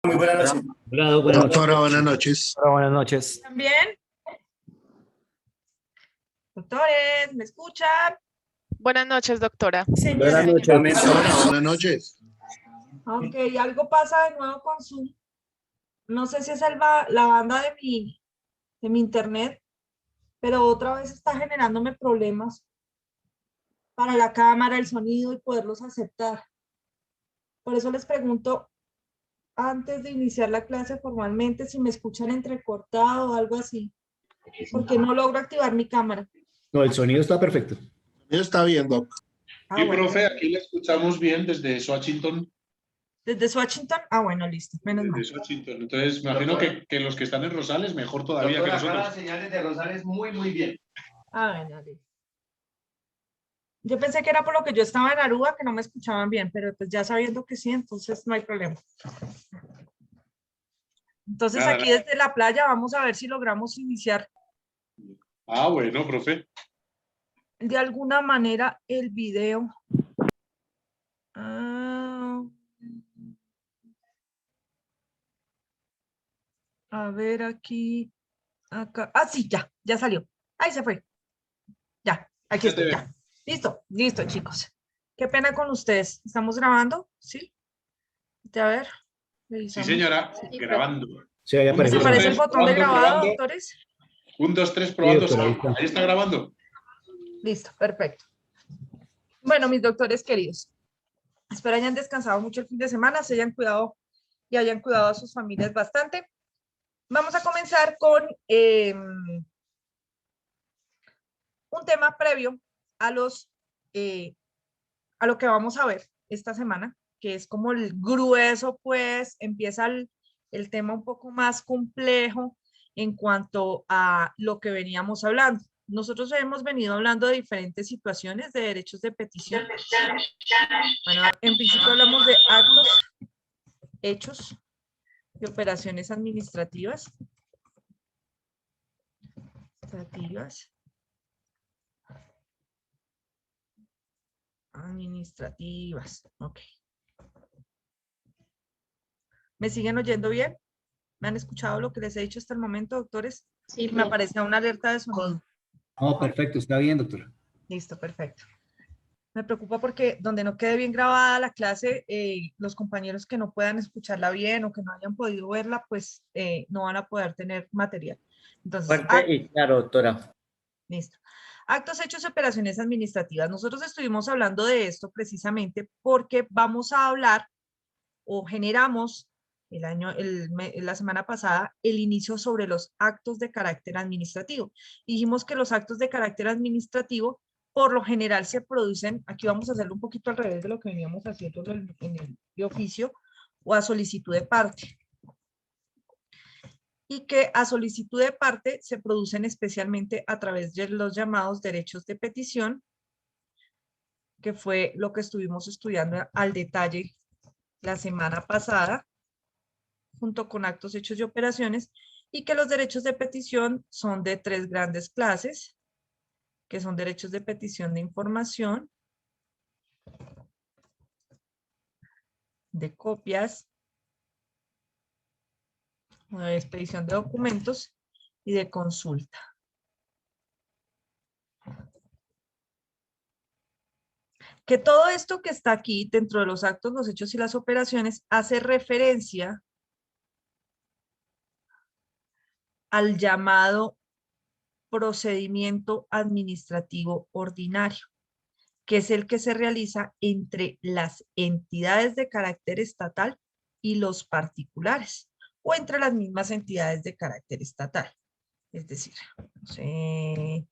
Muy buenas noches. Hola, buenas noches. Doctora, buenas noches. Hola, buenas noches. ¿También? Doctores, ¿me escuchan? Buenas noches, doctora. Buenas noches. Doctora, buenas noches. Ok, algo pasa de nuevo con Zoom. No sé si es la banda de mi internet, pero otra vez está generándome problemas para la cámara, el sonido y poderlos aceptar. Por eso les pregunto, antes de iniciar la clase formalmente, si me escuchan entrecortado o algo así, porque no logro activar mi cámara. No, el sonido está perfecto. Está bien, Doc. Ah, Sí, bueno. profe, aquí le escuchamos bien desde Washington. ¿Desde Washington? Ah, bueno, listo, menos mal. Desde Washington. Entonces, me imagino que los que están en Rosales, mejor todavía Doctora, que acá nosotros. las señales de Rosales muy bien. Ah, bueno, listo. Yo pensé que era por lo que yo estaba en Aruba, que no me escuchaban bien, pero pues ya sabiendo que sí, entonces no hay problema. Entonces Nada, aquí nada. desde la playa vamos a ver si logramos iniciar Ah, bueno, profe. de alguna manera el video. Ah, a ver aquí, acá. Ah, sí, ya salió. Ahí se fue. Ya, aquí Ya te estoy, veo. ya. Listo, chicos. Qué pena con ustedes. ¿Estamos grabando? ¿Sí? A ver, Sí, revisamos. señora, Sí, grabando. Sí, ahí Un, aparece. ¿Les dos, aparece el tres, botón de probando, grabado, probando. doctores? 1, 2, 3, Sí, probando. doctora, ahí está. Ahí está grabando. Listo, perfecto. Bueno, mis doctores queridos, espero hayan descansado mucho el fin de semana, se hayan cuidado y hayan cuidado a sus familias bastante. Vamos a comenzar con un tema previo a a lo que vamos a ver esta semana, que es como el grueso, pues empieza el tema un poco más complejo en cuanto a lo que veníamos hablando. Nosotros hemos venido hablando de diferentes situaciones de derechos de petición. Bueno, en principio hablamos de actos, hechos y operaciones administrativas. Administrativas. Ok. ¿Me siguen oyendo bien? ¿Me han escuchado lo que les he dicho hasta el momento, doctores? Sí, Me aparece una alerta de sonido. No, perfecto, está bien, doctora. Listo, perfecto. Me preocupa porque donde no quede bien grabada la clase, los compañeros que no puedan escucharla bien o que no hayan podido verla, pues no van a poder tener material. Entonces, Fuerte y claro, doctora. listo. Actos, hechos y operaciones administrativas. Nosotros estuvimos hablando de esto precisamente porque vamos a hablar o generamos la semana pasada el inicio sobre los actos de carácter administrativo. Dijimos que los actos de carácter administrativo por lo general se producen, aquí vamos a hacerlo un poquito al revés de lo que veníamos haciendo en el de oficio o a solicitud de parte. Y que a solicitud de parte se producen especialmente a través de los llamados derechos de petición, que fue lo que estuvimos estudiando al detalle la semana pasada, junto con actos, hechos y operaciones, y que los derechos de petición son de tres grandes clases, que son derechos de petición de información, de copias, de expedición de documentos y de consulta. Que todo esto que está aquí dentro de los actos, los hechos y las operaciones hace referencia al llamado procedimiento administrativo ordinario, que es el que se realiza entre las entidades de carácter estatal y los particulares, o entre las mismas entidades de carácter estatal. Es decir, procedimiento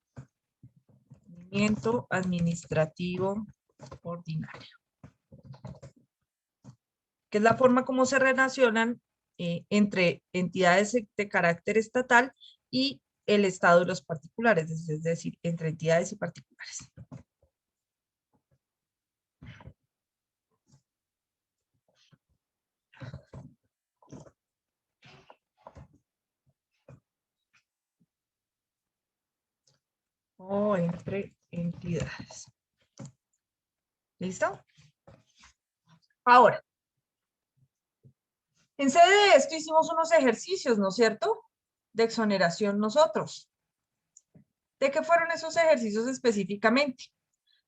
administrativo ordinario, que es la forma como se relacionan entre entidades de carácter estatal y el Estado y los particulares, es decir, entre entidades y particulares. O entre entidades. ¿Listo? Ahora, En sede de esto hicimos unos ejercicios, ¿no es cierto? De exoneración nosotros. ¿De qué fueron esos ejercicios específicamente?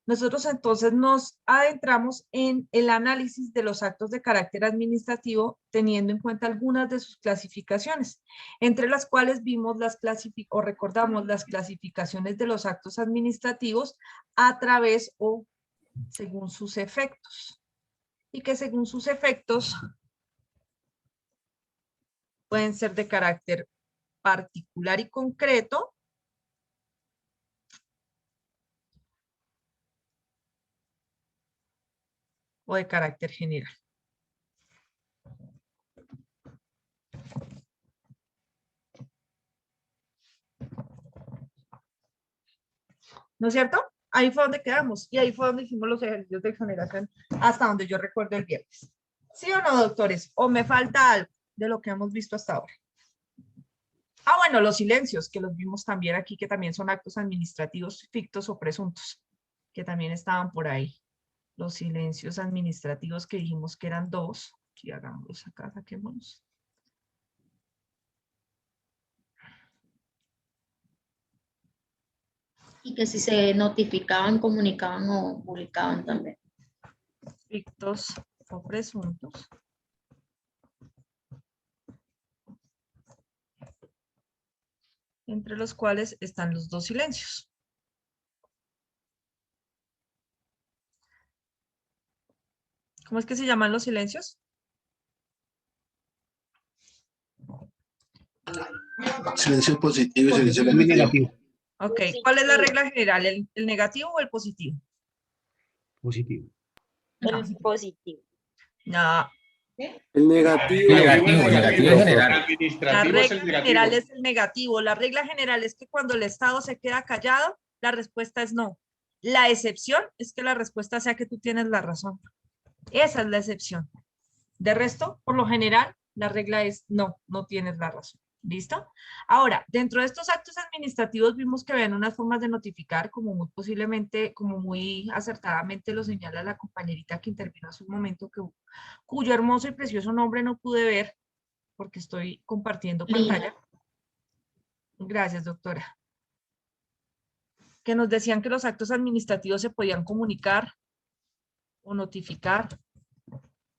Nosotros entonces nos adentramos en el análisis de los actos de carácter administrativo, teniendo en cuenta algunas de sus clasificaciones, entre las cuales vimos recordamos las clasificaciones de los actos administrativos a través o según sus efectos. Y que según sus efectos pueden ser de carácter particular y concreto, o de carácter general. ¿No es cierto? Ahí fue donde quedamos y ahí fue donde hicimos los ejercicios de exoneración hasta donde yo recuerdo el viernes. ¿Sí o no, doctores? ¿O me falta algo de lo que hemos visto hasta ahora? Ah, bueno, los silencios, que los vimos también aquí, que también son actos administrativos fictos o presuntos, que también estaban por ahí. Los silencios administrativos que dijimos que eran 2. Aquí hagámoslos acá, saquémonos. Y que si se notificaban, comunicaban o publicaban también. Fictos o presuntos. Entre los cuales están los 2 silencios. ¿Cómo es que se llaman los silencios? Silencio positivo y silencio negativo. Ok, ¿cuál es la regla general? ¿El negativo o el positivo? Positivo. No. Positivo. No. El negativo. Negativo general. El La administrativo es el regla negativo. general es el negativo. La regla general es que cuando el Estado se queda callado, la respuesta es no. La excepción es que la respuesta sea que tú tienes la razón. Esa es la excepción. De resto, por lo general, la regla es no, no tienes la razón. ¿Listo? Ahora, dentro de estos actos administrativos vimos que habían unas formas de notificar, como muy posiblemente, como muy acertadamente lo señala la compañerita que intervino hace un momento, cuyo hermoso y precioso nombre no pude ver porque estoy compartiendo pantalla. Gracias, doctora. Que nos decían que los actos administrativos se podían comunicar o notificar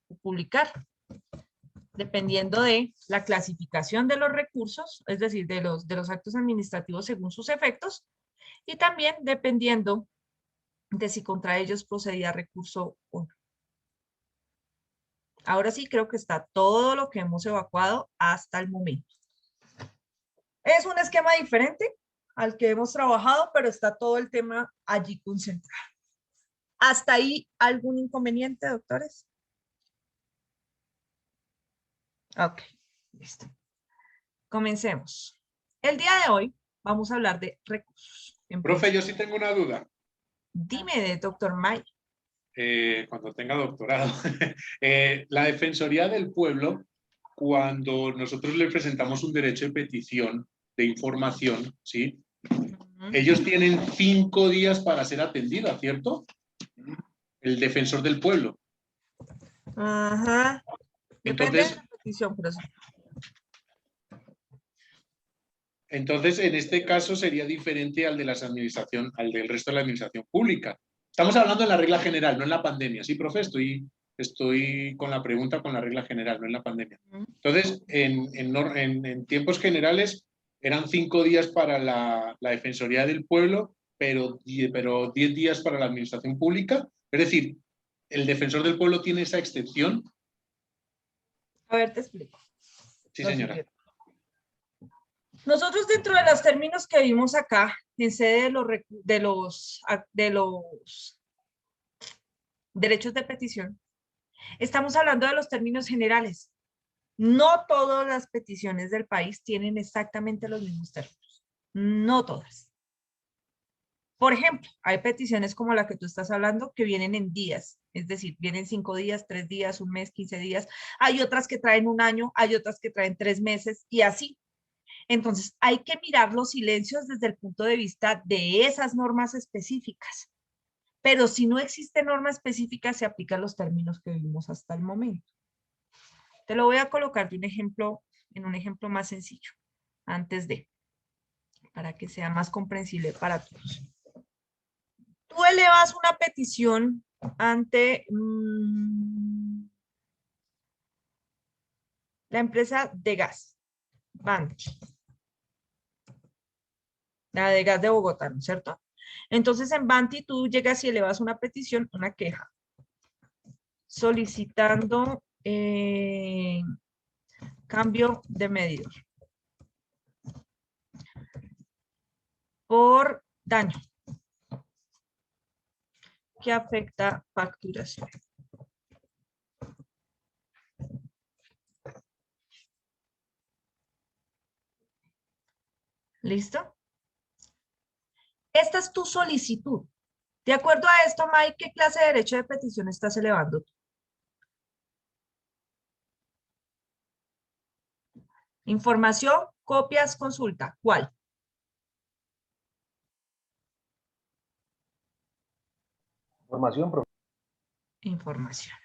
o publicar, dependiendo de la clasificación de los recursos, es decir, de los actos administrativos según sus efectos, y también dependiendo de si contra ellos procedía recurso o no. Ahora sí creo que está todo lo que hemos evacuado hasta el momento. Es un esquema diferente al que hemos trabajado, pero está todo el tema allí concentrado. ¿Hasta ahí algún inconveniente, doctores? Ok, listo. Comencemos. El día de hoy vamos a hablar de recursos. Profe, yo sí tengo una duda. Dime, doctor May. Cuando tenga doctorado. La Defensoría del Pueblo, cuando nosotros le presentamos un derecho de petición de información, ¿sí? Ellos tienen 5 días para ser atendida, ¿cierto? El defensor del pueblo. Ajá. Depende Entonces, de la petición, pero sí. Entonces, en este caso sería diferente al de la administración, al del resto de la administración pública. Estamos hablando de la regla general, no en la pandemia. Sí, profe, estoy con la pregunta con la regla general, no en la pandemia. Entonces, en tiempos generales eran 5 días para la Defensoría del Pueblo, pero 10 días para la administración pública. Es decir, ¿el defensor del pueblo tiene esa excepción? A ver, te explico. Sí, señora. Nosotros dentro de los términos que vimos acá, en sede de los derechos de petición, estamos hablando de los términos generales. No todas las peticiones del país tienen exactamente los mismos términos. No todas. Por ejemplo, hay peticiones como la que tú estás hablando que vienen en días, es decir, vienen 5 días, 3 días, 1 mes, 15 días. Hay otras que traen 1 año, hay otras que traen 3 meses y así. Entonces, hay que mirar los silencios desde el punto de vista de esas normas específicas. Pero si no existe norma específica, se aplican los términos que vimos hasta el momento. Te lo voy a colocar de un ejemplo, en un ejemplo más sencillo, antes de, para que sea más comprensible para todos. Tú elevas una petición ante la empresa de gas, Banti, la de gas de Bogotá, ¿no es cierto? Entonces en Banti tú llegas y elevas una petición, una queja, solicitando cambio de medidor por daño que afecta facturación. ¿Listo? Esta es tu solicitud. De acuerdo a esto, Mike, ¿qué clase de derecho de petición estás elevando tú? Información, copias, consulta. ¿Cuál? Información, profe. Información.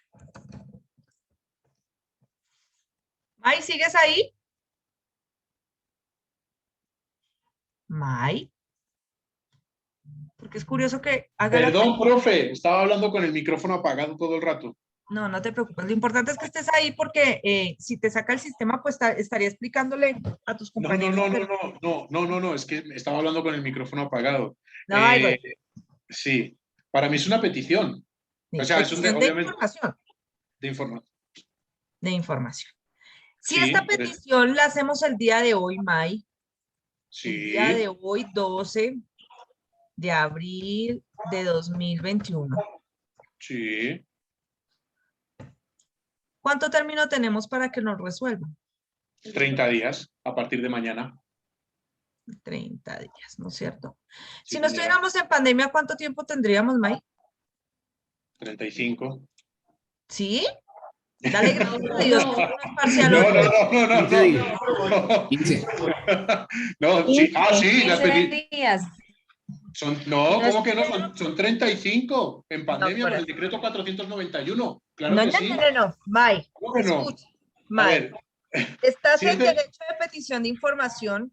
Mike, ¿sigues ahí? Mike. Porque es curioso que haga la... Perdón, profe, estaba hablando con el micrófono apagado todo el rato. No, no te preocupes. Lo importante es que estés ahí porque si te saca el sistema, pues estaría explicándole a tus compañeros. No, es que estaba hablando con el micrófono apagado. No, ahí voy. Sí, para mí es una petición. Sí, O sea, es un petición de obviamente información. de información. De información. Si Sí, esta petición la hacemos el día de hoy, May, el Sí, día de hoy, 12 de abril de 2021, sí. ¿cuánto término tenemos para que nos resuelvan? 30 días a partir de mañana. 30 días, ¿no es cierto? Sí, Si no señora. estuviéramos en pandemia, ¿cuánto tiempo tendríamos, May? 35. ¿Sí? Dale gracias a Dios, que uno es parcial No, hoy. no. 15. No, sí, sí, las días. No, ¿cómo que no? Son 35 en pandemia No, con el decreto 491. Claro no, que sí. no. May, ¿Cómo que no? escucha. A May, ver, estás si en es de- derecho de petición de información,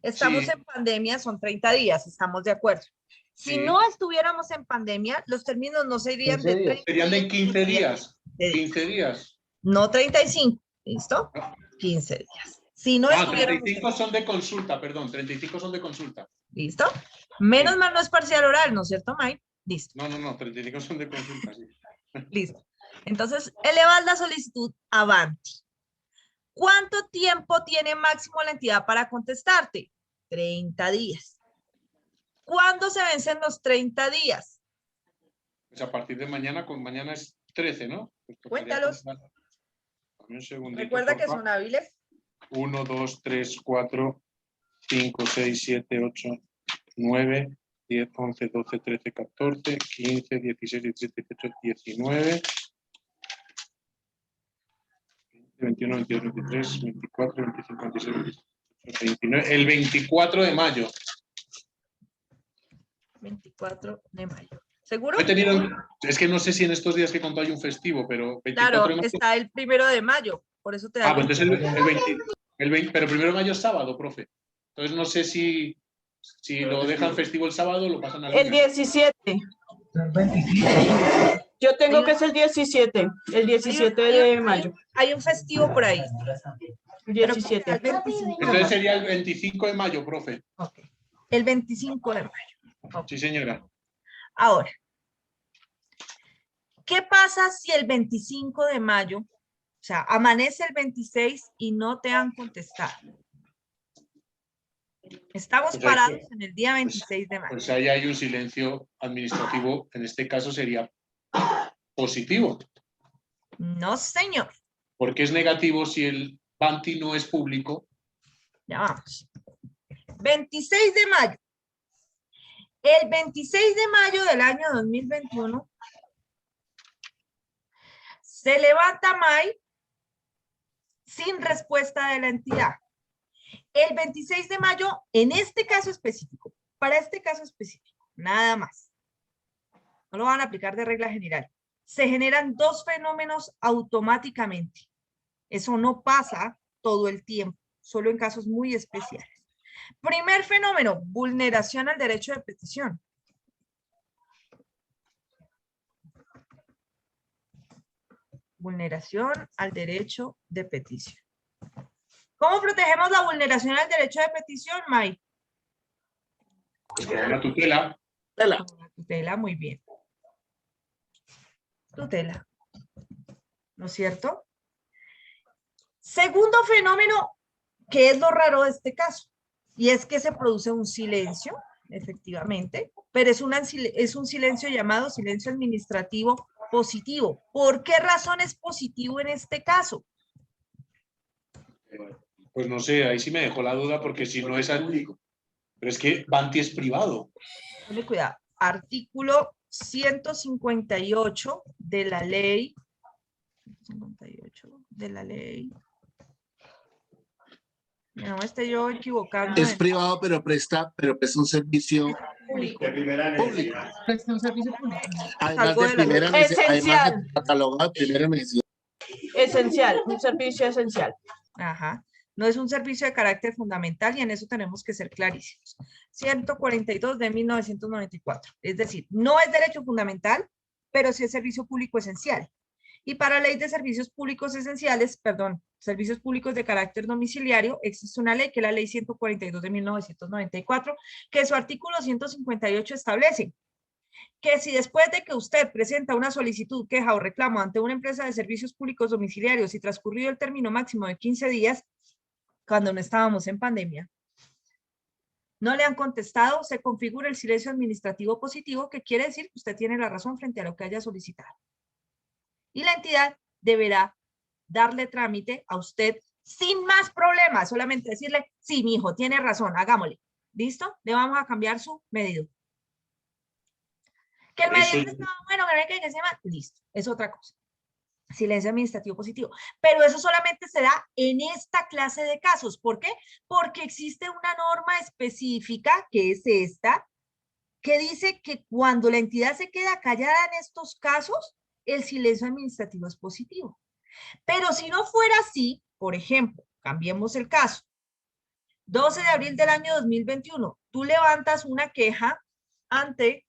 estamos Sí. en pandemia, son 30 días, estamos de acuerdo. Si Sí. no estuviéramos en pandemia, los términos no serían 15 de días. 30 Serían de días, 15 días. de 15 días. no 35, ¿listo? 15 días. Si no Ah, estuviéramos 35 son de consulta, perdón. 35 son de consulta. ¿listo? Menos Sí. mal no es parcial oral, ¿no es cierto, Mike? Listo, No, 35 son de consulta, sí. listo. Entonces, elevas la solicitud a Banti. ¿Cuánto tiempo tiene máximo la entidad para contestarte? 30 días. ¿Cuándo se vencen los 30 días? Pues a partir de mañana, mañana es 13, ¿no? Pues tocaría Cuéntalos. contar. Dame un segundito, Recuerda que porfa. son hábiles. 1, 2, 3, 4, 5, 6, 7, 8, 9, 10, 11, 12, 13, 14, 15, 16, 17, 18, 19, 21, 22, 23, 24, 25, 26, 27, 29. El 24 de mayo. 24 de mayo. ¿Seguro? Es que no sé si en estos días que contó hay un festivo, pero 24 Claro, de mayo. está el 1 de mayo. Por eso te da. Pues entonces el 20, pero 1 de mayo es sábado, profe. Entonces no sé si lo dejan festivo el sábado, lo pasan al El lunes. 17. Yo tengo que ser el 17 de mayo. Hay un festivo por ahí. 17. El 25 de Entonces mayo. sería el 25 de mayo, profe. Ok. El 25 de mayo. Ok. Sí, señora. Ahora, ¿qué pasa si el 25 de mayo, o sea, amanece el 26 y no te han contestado? Estamos Pues parados en el día 26 de mayo. Pues ahí hay un silencio administrativo, en este caso sería positivo, No, señor. porque es negativo si el Banti no es público. Ya vamos. 26 de mayo. El 26 de mayo del año 2021 se levanta May sin respuesta de la entidad. El 26 de mayo, en este caso específico, para este caso específico, nada más. No lo van a aplicar de regla general. Se generan dos fenómenos automáticamente. Eso no pasa todo el tiempo, solo en casos muy especiales. Primer fenómeno, vulneración al derecho de petición. Vulneración al derecho de petición. ¿Cómo protegemos la vulneración al derecho de petición, May? Pues con una tutela. Con una tutela, muy bien. Tutela. ¿No es cierto? Segundo fenómeno, que es lo raro de este caso, y es que se produce un silencio, efectivamente, pero es un silencio llamado silencio administrativo positivo. ¿Por qué razón es positivo en este caso? Pues no sé, ahí sí me dejó la duda porque si no es público. Pero es que Banti es privado. Ponle cuidado. Artículo 158 de la ley. 158 de la ley. No me esté yo equivocando. Es privado, pero presta un servicio Público. De primera público. necesidad. Presta un servicio público. Además Algo de de la primera ley. necesidad, además Esencial. de catalogado de primera necesidad. Esencial, un servicio esencial. Ajá. No es un servicio de carácter fundamental y en eso tenemos que ser clarísimos. 142 de 1994. Es decir, no es derecho fundamental, pero sí es servicio público esencial. Y para ley de servicios públicos esenciales, perdón, servicios públicos de carácter domiciliario, existe una ley que es la ley 142 de 1994, que su artículo 158 establece que si después de que usted presenta una solicitud, queja o reclamo ante una empresa de servicios públicos domiciliarios y transcurrido el término máximo de 15 días, cuando no estábamos en pandemia, no le han contestado, se configura el silencio administrativo positivo, que quiere decir que usted tiene la razón frente a lo que haya solicitado. Y la entidad deberá darle trámite a usted sin más problemas, solamente decirle, sí, mi hijo, tiene razón, hagámosle. ¿Listo? Le vamos a cambiar su medido. Que el mediante estaba bueno, que se llama, listo, es otra cosa. Silencio administrativo positivo. Pero eso solamente se da en esta clase de casos. ¿Por qué? Porque existe una norma específica, que es esta, que dice que cuando la entidad se queda callada en estos casos, el silencio administrativo es positivo. Pero si no fuera así, por ejemplo, cambiemos el caso. 12 de abril del año 2021, tú levantas una queja ante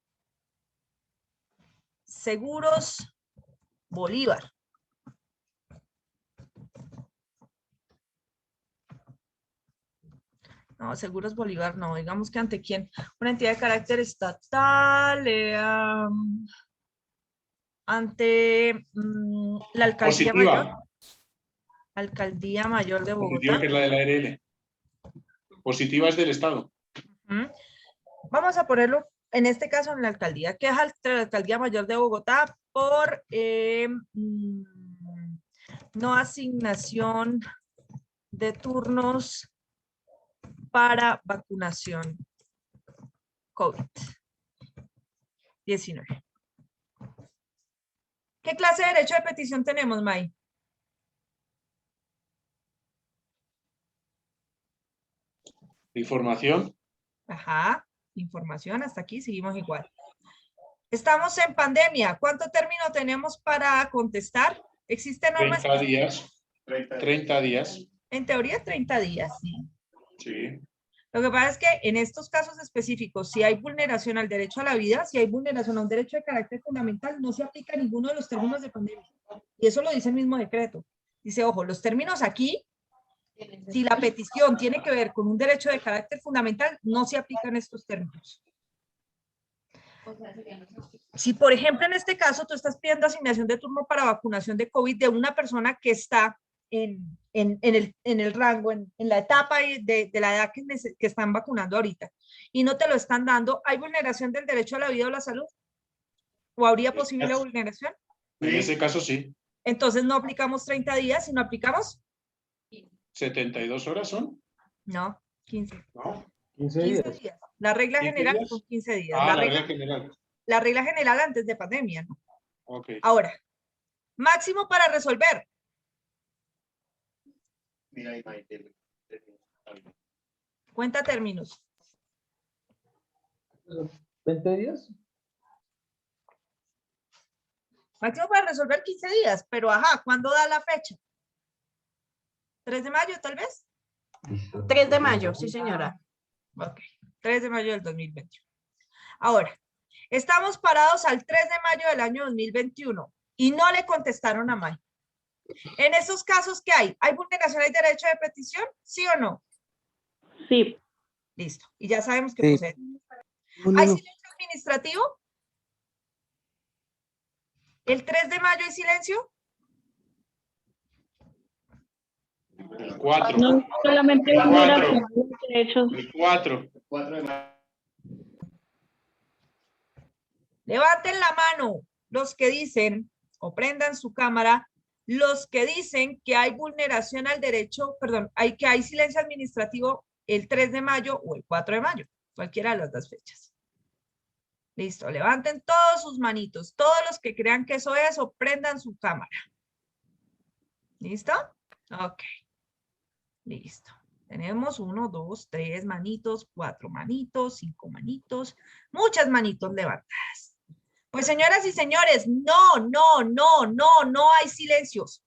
Seguros Bolívar. No, Seguros Bolívar no, digamos que ante quién, una entidad de carácter estatal, ante la alcaldía Positiva. mayor. Alcaldía Mayor de Positiva, Bogotá. que es la de la ARL. Positiva es del Estado. Vamos a ponerlo, en este caso, en la alcaldía. Queja ante la Alcaldía Mayor de Bogotá por no asignación de turnos para vacunación COVID-19. ¿Qué clase de derecho de petición tenemos, May? Información. Ajá, información, hasta aquí seguimos igual. Estamos en pandemia. ¿Cuánto término tenemos para contestar? ¿Existen normas? 30 días. 30 días. En teoría, 30 días, sí. Sí. Lo que pasa es que en estos casos específicos, si hay vulneración al derecho a la vida, si hay vulneración a un derecho de carácter fundamental, no se aplica ninguno de los términos de pandemia. Y eso lo dice el mismo decreto. Dice, ojo, los términos aquí, si la petición tiene que ver con un derecho de carácter fundamental, no se aplican estos términos. Si, por ejemplo, en este caso, tú estás pidiendo asignación de turno para vacunación de COVID de una persona que está en el rango, en la etapa de la edad que están vacunando ahorita, y no te lo están dando, ¿hay vulneración del derecho a la vida o la salud? ¿O habría posible vulneración? En ese caso, sí. Entonces no aplicamos 30 días, sino aplicamos... 72 horas son. No, 15. No. 15 días. días. La regla 15 general días. son 15 días. Ah, la la regla regla general. La regla general antes de pandemia, ¿no? Ok. Ahora, máximo para resolver. Mira ahí, Cuenta términos. 20 días. Máximo para resolver 15 días, pero ajá, ¿cuándo da la fecha? ¿3 de mayo tal vez? 3 de mayo, sí, señora. Ok, 3 de mayo del 2021. Ahora, estamos parados al 3 de mayo del año 2021 y no le contestaron a May. En esos casos, ¿qué hay? ¿Hay vulneración del derecho de petición? ¿Sí o no? Sí. Listo. Y ya sabemos que Sí. procede. No, ¿Hay no. silencio administrativo? ¿El 3 de mayo hay silencio? El 4. No solamente El vulneración de derechos. El 4. Levanten la mano los que dicen, o prendan su cámara, los que dicen que hay vulneración al derecho, perdón, que hay silencio administrativo el 3 de mayo o el 4 de mayo, cualquiera de las dos fechas. Listo, levanten todos sus manitos, todos los que crean que eso es, o prendan su cámara. ¿Listo? Ok. Listo. Tenemos 1, 2, 3 manitos, 4 manitos, 5 manitos, muchas manitos levantadas. Pues señoras y señores, no hay silencios.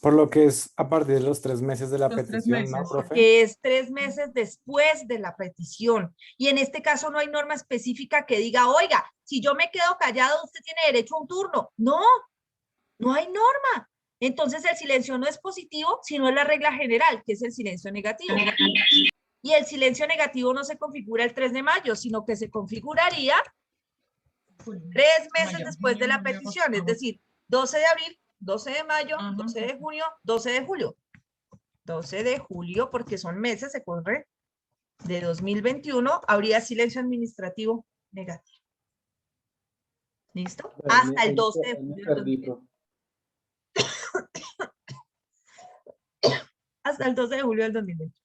Por lo que es a partir de los 3 meses de la petición, ¿no, profe? Que es 3 meses después de la petición. Y en este caso no hay norma específica que diga, oiga, si yo me quedo callado, usted tiene derecho a un turno. No, no hay norma. Entonces el silencio no es positivo, sino es la regla general, que es el silencio negativo. Y el silencio negativo no se configura el 3 de mayo, sino que se configuraría 3 meses después de la petición, es decir, 12 de abril, 12 de mayo, 12 de junio, 12 de julio. 12 de julio, porque son meses, se corre, de 2021, habría silencio administrativo negativo. ¿Listo? Hasta el 12 de julio del 2021. Hasta el 12 de julio del 2020.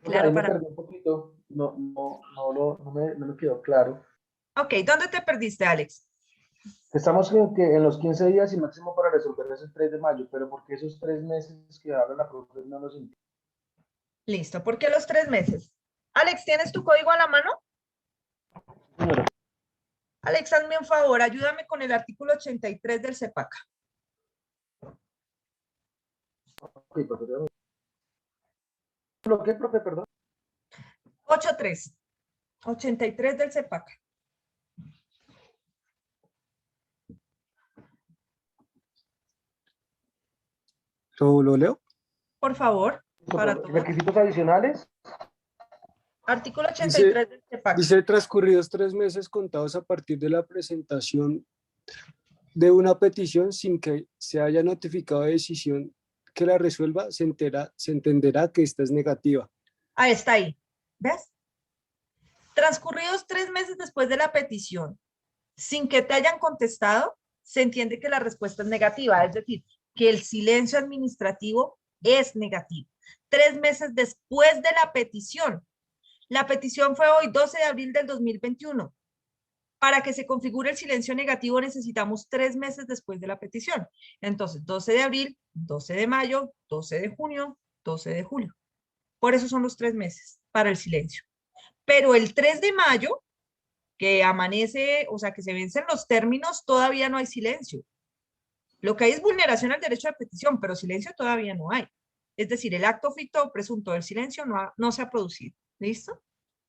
Claro, me para... perdí un poquito, no me quedó claro. Ok, ¿dónde te perdiste, Alex? Estamos en los 15 días y máximo para resolver es el 3 de mayo, pero ¿por qué esos 3 meses que habla la profe no nos entienden? Listo, ¿por qué los 3 meses? Alex, ¿tienes tu código a la mano? Señora. Alex, hazme un favor, ayúdame con el artículo 83 del CEPACA. Ok, profe. ¿Lo qué, profe, perdón? 83 del CEPACA. ¿Lo leo? Por favor, para todos. ¿Requisitos adicionales? Artículo 83 del CEPACA. Dice transcurridos 3 meses contados a partir de la presentación de una petición sin que se haya notificado de decisión que la resuelva, se entenderá que esta es negativa. Ah, está ahí. ¿Ves? Transcurridos 3 meses después de la petición, sin que te hayan contestado, se entiende que la respuesta es negativa, es decir, que el silencio administrativo es negativo. 3 meses después de la petición. La petición fue hoy, 12 de abril del 2021. Para que se configure el silencio negativo necesitamos 3 meses después de la petición. Entonces, 12 de abril, 12 de mayo, 12 de junio, 12 de julio. Por eso son los 3 meses para el silencio. Pero el 3 de mayo, que amanece, o sea, que se vencen los términos, todavía no hay silencio. Lo que hay es vulneración al derecho de petición, pero silencio todavía no hay. Es decir, el acto ficto o presunto del silencio no se ha producido. ¿Listo?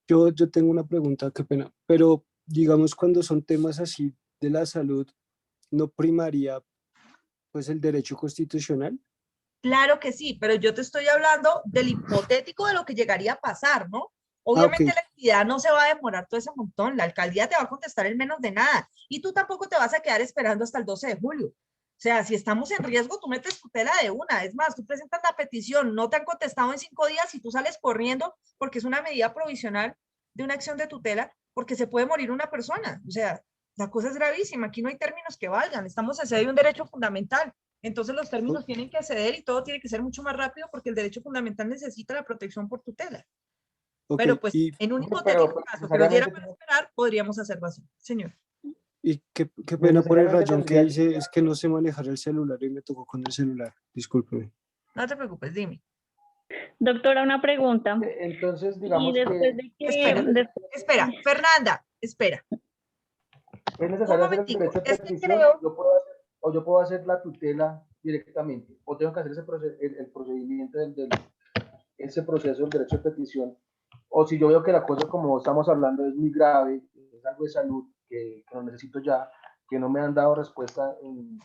Yo tengo una pregunta, qué pena, pero digamos cuando son temas así de la salud, ¿no primaría pues el derecho constitucional? Claro que sí, pero yo te estoy hablando del hipotético de lo que llegaría a pasar, ¿no? Obviamente ok. la entidad no se va a demorar todo ese montón, la alcaldía te va a contestar en menos de nada y tú tampoco te vas a quedar esperando hasta el 12 de julio. O sea, si estamos en riesgo, tú metes tutela de una. Es más, tú presentas la petición, no te han contestado en 5 días y tú sales corriendo porque es una medida provisional de una acción de tutela porque se puede morir una persona. O sea, la cosa es gravísima. Aquí no hay términos que valgan. Estamos en sede de un derecho fundamental. Entonces los términos tienen que ceder y todo tiene que ser mucho más rápido porque el derecho fundamental necesita la protección por tutela. Okay. Pero pues en un hipotético caso que nos diera para esperar, podríamos hacerlo así. Señor. Y qué pena por el rayón que dice, es que no sé manejar el celular y me tocó con el celular. Discúlpeme. No te preocupes, dime. Doctora, una pregunta. Entonces, digamos Espera, Fernanda, espera. ¿Es necesario hacer el derecho de petición? Yo puedo hacer la tutela directamente, o tengo que hacer el procedimiento ese proceso del derecho de petición, o si yo veo que la cosa, como estamos hablando, es muy grave, es algo de salud, que lo necesito ya, que no me han dado respuesta en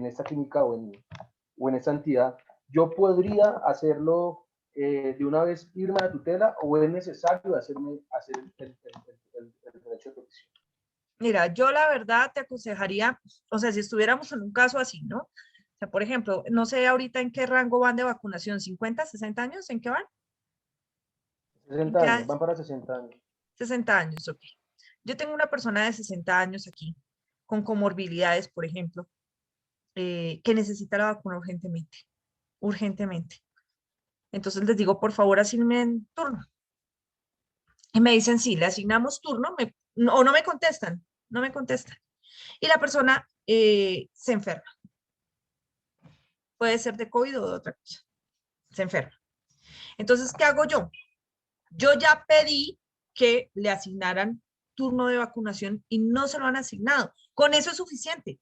esta clínica o en esta entidad, yo podría hacerlo de una vez, irme a la tutela, o es necesario hacer el derecho de petición. Mira, yo la verdad te aconsejaría, o sea, si estuviéramos en un caso así, ¿no? O sea, por ejemplo, no sé ahorita en qué rango van de vacunación, ¿50, 60 años? ¿En qué van? 60 años, van para 60 años. 60 años, ok. Yo tengo una persona de 60 años aquí, con comorbilidades, por ejemplo, que necesita la vacuna urgentemente, urgentemente. Entonces les digo, por favor, asignen turno. Y me dicen, sí, le asignamos turno, o no me contestan, no me contestan. Y la persona se enferma. Puede ser de COVID o de otra cosa. Se enferma. Entonces, ¿qué hago yo? Yo ya pedí que le asignaran turno de vacunación y no se lo han asignado. Con eso es suficiente.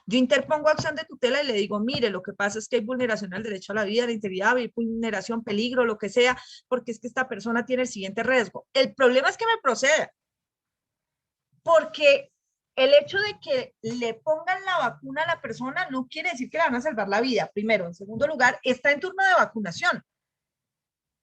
Yo interpongo acción de tutela y le digo, mire, lo que pasa es que hay vulneración al derecho a la vida, a la integridad, hay vulneración, peligro, lo que sea, porque es que esta persona tiene el siguiente riesgo. El problema es que me proceda, porque el hecho de que le pongan la vacuna a la persona no quiere decir que le van a salvar la vida, primero. En segundo lugar, está en turno de vacunación.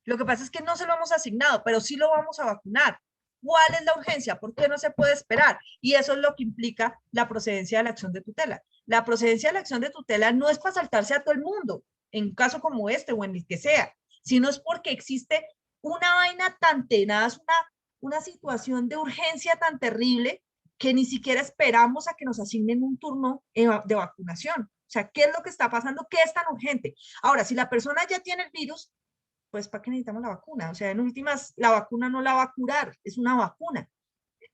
Lo que pasa es que no se lo hemos asignado, pero sí lo vamos a vacunar. ¿Cuál es la urgencia? ¿Por qué no se puede esperar? Y eso es lo que implica la procedencia de la acción de tutela. La procedencia de la acción de tutela no es para saltarse a todo el mundo, en un caso como este o en el que sea, sino es porque existe una vaina tan tenaz, una situación de urgencia tan terrible que ni siquiera esperamos a que nos asignen un turno de vacunación. O sea, ¿qué es lo que está pasando? ¿Qué es tan urgente? Ahora, si la persona ya tiene el virus, pues ¿para qué necesitamos la vacuna? O sea, en últimas, la vacuna no la va a curar, es una vacuna.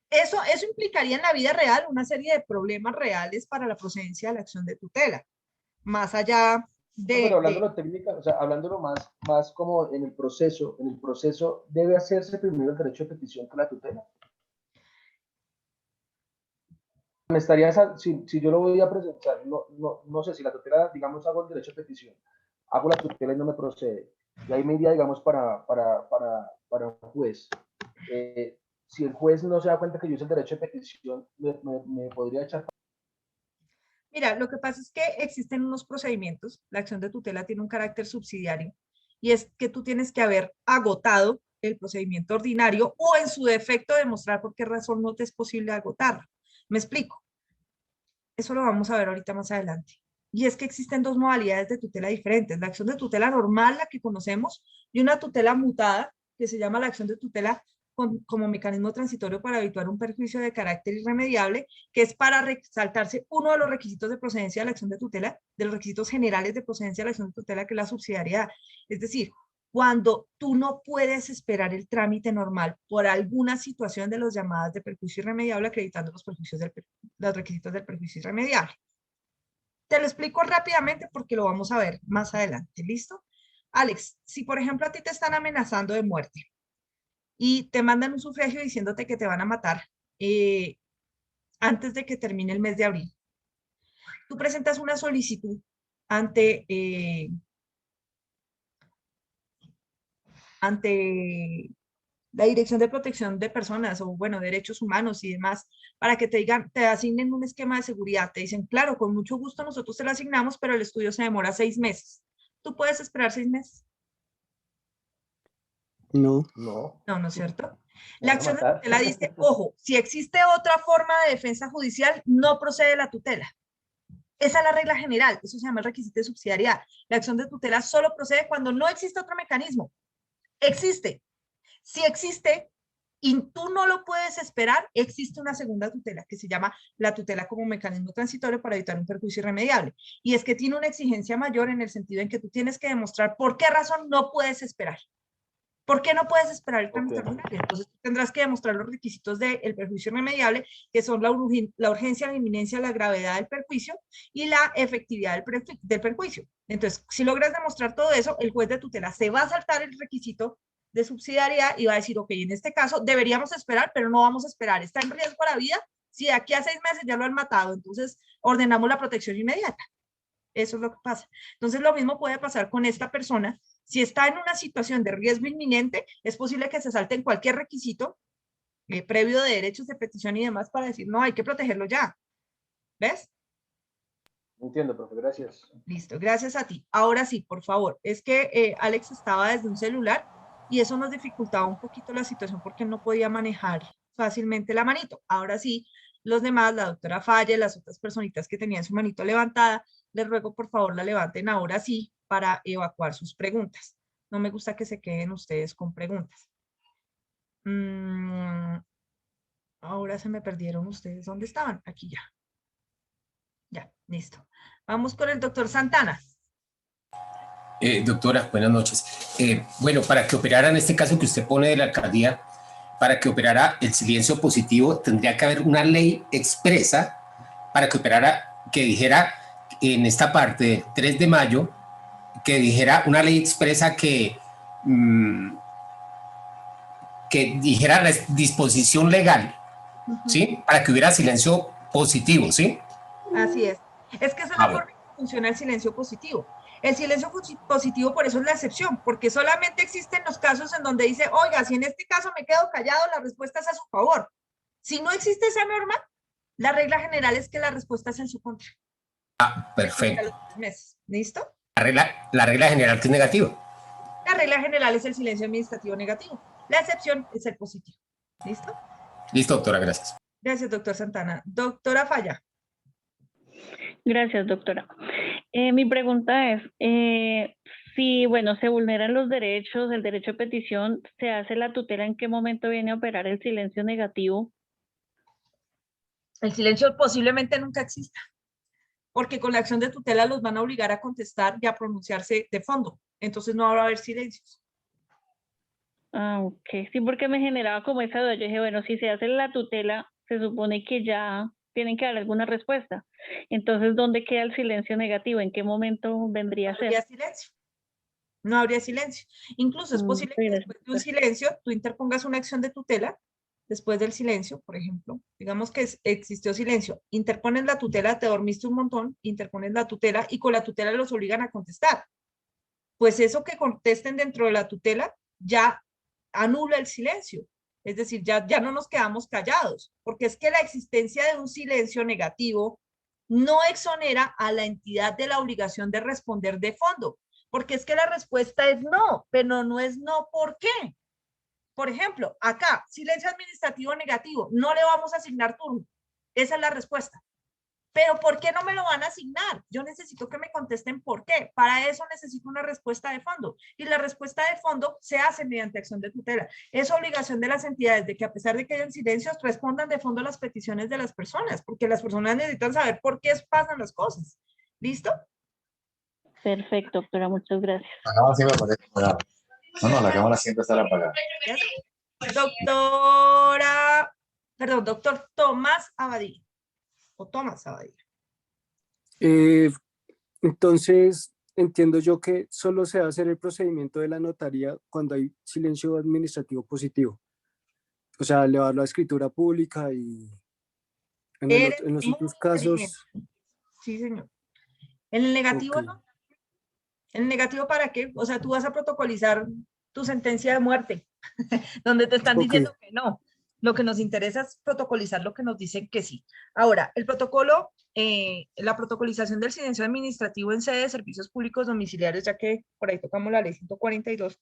Eso implicaría en la vida real una serie de problemas reales para la procedencia de la acción de tutela, más allá de... No, pero hablándolo técnica, o sea, hablándolo más como en el proceso debe hacerse primero el derecho de petición que la tutela. Me estaría, si yo lo voy a presentar, no sé, si la tutela, digamos, hago el derecho de petición, hago la tutela y no me procede, y ahí me iría, digamos, para un juez. Si el juez no se da cuenta que yo hice el derecho de petición, me podría echar. Mira, lo que pasa es que existen unos procedimientos, la acción de tutela tiene un carácter subsidiario, y es que tú tienes que haber agotado el procedimiento ordinario o en su defecto demostrar por qué razón no te es posible agotarlo. Me explico. Eso lo vamos a ver ahorita más adelante. Y es que existen dos modalidades de tutela diferentes. La acción de tutela normal, la que conocemos, y una tutela mutada, que se llama la acción de tutela como mecanismo transitorio para evitar un perjuicio de carácter irremediable, que es para resaltarse uno de los requisitos de procedencia de la acción de tutela, de los requisitos generales de procedencia de la acción de tutela, que es la subsidiariedad. Es decir, cuando tú no puedes esperar el trámite normal por alguna situación de los llamadas de perjuicio irremediable, acreditando los requisitos del perjuicio irremediable. Te lo explico rápidamente porque lo vamos a ver más adelante, ¿listo? Alex, si por ejemplo a ti te están amenazando de muerte y te mandan un sufragio diciéndote que te van a matar antes de que termine el mes de abril, tú presentas una solicitud ante la Dirección de Protección de Personas o, bueno, Derechos Humanos y demás, para que te digan, te asignen un esquema de seguridad. Te dicen, claro, con mucho gusto nosotros te lo asignamos, pero el estudio se demora 6 meses. ¿Tú puedes esperar 6 meses? No. No. No, ¿no es cierto? La acción de tutela dice, ojo, si existe otra forma de defensa judicial, no procede la tutela. Esa es la regla general, eso se llama el requisito de subsidiariedad. La acción de tutela solo procede cuando no existe otro mecanismo. Existe. Si existe y tú no lo puedes esperar, existe una segunda tutela que se llama la tutela como mecanismo transitorio para evitar un perjuicio irremediable. Y es que tiene una exigencia mayor en el sentido en que tú tienes que demostrar por qué razón no puedes esperar. ¿Por qué no puedes esperar el trámite ordinario? Entonces tú tendrás que demostrar los requisitos del perjuicio irremediable, que son la urgencia, la inminencia, la gravedad del perjuicio y la efectividad del perjuicio. Entonces, si logras demostrar todo eso, el juez de tutela se va a saltar el requisito de subsidiariedad y va a decir, ok, en este caso deberíamos esperar, pero no vamos a esperar. Está en riesgo la vida. Si de aquí a 6 meses ya lo han matado, entonces ordenamos la protección inmediata. Eso es lo que pasa. Entonces, lo mismo puede pasar con esta persona. Si está en una situación de riesgo inminente, es posible que se salte en cualquier requisito previo de derechos de petición y demás para decir, no, hay que protegerlo ya. ¿Ves? Entiendo, profe, gracias. Listo, gracias a ti. Ahora sí, por favor. Es que Alex estaba desde un celular y eso nos dificultaba un poquito la situación porque no podía manejar fácilmente la manito. Ahora sí, los demás, la doctora Falle, las otras personitas que tenían su manito levantada, les ruego por favor la levanten ahora sí para evacuar sus preguntas. No me gusta que se queden ustedes con preguntas. Ahora se me perdieron ustedes. ¿Dónde estaban? Aquí ya. Ya, listo. Vamos con el doctor Santana. Doctora, buenas noches. Bueno, para que operara en este caso que usted pone de la alcaldía, para que operara el silencio positivo, tendría que haber una ley expresa para que operara, que dijera en esta parte, 3 de mayo, que dijera una ley expresa que dijera la disposición legal, ¿sí? Para que hubiera silencio positivo, ¿sí? Así es. Es que esa es la forma que funciona el silencio positivo. El silencio positivo por eso es la excepción, porque solamente existen los casos en donde dice, oiga, si en este caso me quedo callado, la respuesta es a su favor. Si no existe esa norma, la regla general es que la respuesta es en su contra. Ah, perfecto. ¿Listo? La regla general que es negativa. La regla general es el silencio administrativo negativo. La excepción es el positivo. ¿Listo? Listo, doctora, gracias. Gracias, doctor Santana. Doctora Falla. Gracias, doctora. Mi pregunta es, si, bueno, se vulneran los derechos, el derecho de petición, ¿se hace la tutela? ¿En qué momento viene a operar el silencio negativo? El silencio posiblemente nunca exista, porque con la acción de tutela los van a obligar a contestar y a pronunciarse de fondo. Entonces no va a haber silencios. Ah, ok. Sí, porque me generaba como esa duda. Yo dije, bueno, si se hace la tutela, se supone que ya tienen que dar alguna respuesta. Entonces, ¿dónde queda el silencio negativo? ¿En qué momento vendría a ser? No habría silencio. No habría silencio. Incluso es posible que después de un silencio tú interpongas una acción de tutela, después del silencio, por ejemplo. Digamos que existió silencio. Interpones la tutela, te dormiste un montón, interpones la tutela y con la tutela los obligan a contestar. Pues eso que contesten dentro de la tutela ya anula el silencio. Es decir, ya no nos quedamos callados, porque es que la existencia de un silencio negativo no exonera a la entidad de la obligación de responder de fondo, porque es que la respuesta es no, pero no es no, ¿por qué? Por ejemplo, acá, silencio administrativo negativo, no le vamos a asignar turno. Esa es la respuesta. Pero ¿por qué no me lo van a asignar? Yo necesito que me contesten por qué. Para eso necesito una respuesta de fondo. Y la respuesta de fondo se hace mediante acción de tutela. Es obligación de las entidades de que a pesar de que hayan silencios, respondan de fondo las peticiones de las personas, porque las personas necesitan saber por qué pasan las cosas. ¿Listo? Perfecto, doctora, muchas gracias. La cámara siempre aparece apagada. No, la cámara siempre está apagada. Doctor Tomás Abadía. O Tomás Abadía. Entonces, entiendo yo que solo se va a hacer el procedimiento de la notaría cuando hay silencio administrativo positivo. O sea, elevarlo a escritura pública y en los otros casos. Sí, señor. En el negativo, okay. ¿no? ¿En el negativo para qué? O sea, tú vas a protocolizar tu sentencia de muerte, donde te están diciendo que no. Lo que nos interesa es protocolizar lo que nos dicen que sí. Ahora, el protocolo, la protocolización del silencio administrativo en sede de servicios públicos domiciliarios, ya que por ahí tocamos la ley 142,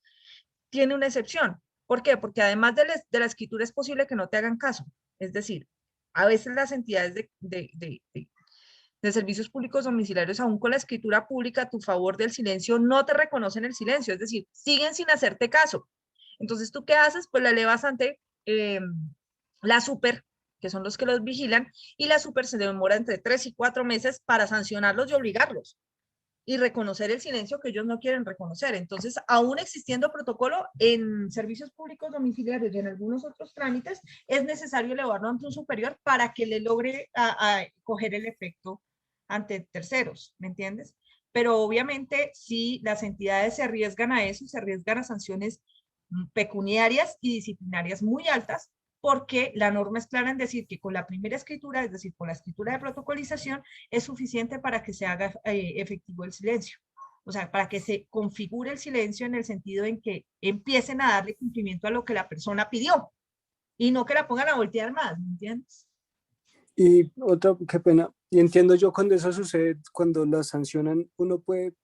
tiene una excepción. ¿Por qué? Porque además de la escritura es posible que no te hagan caso. Es decir, a veces las entidades de servicios públicos domiciliarios, aún con la escritura pública a tu favor del silencio, no te reconocen el silencio, es decir, siguen sin hacerte caso. Entonces, ¿tú qué haces? Pues la elevas ante la super, que son los que los vigilan, y la super se demora entre 3 y 4 meses para sancionarlos y obligarlos, y reconocer el silencio que ellos no quieren reconocer. Entonces, aún existiendo protocolo en servicios públicos domiciliarios y en algunos otros trámites, es necesario elevarlo ante un superior para que le logre coger el efecto ante terceros, ¿me entiendes? Pero obviamente, si las entidades se arriesgan a eso, se arriesgan a sanciones pecuniarias y disciplinarias muy altas, porque la norma es clara en decir que con la primera escritura, es decir, con la escritura de protocolización, es suficiente para que se haga efectivo el silencio. O sea, para que se configure el silencio en el sentido en que empiecen a darle cumplimiento a lo que la persona pidió y no que la pongan a voltear más, ¿me entiendes? Y otra, qué pena, y entiendo yo cuando eso sucede, cuando la sancionan, uno puede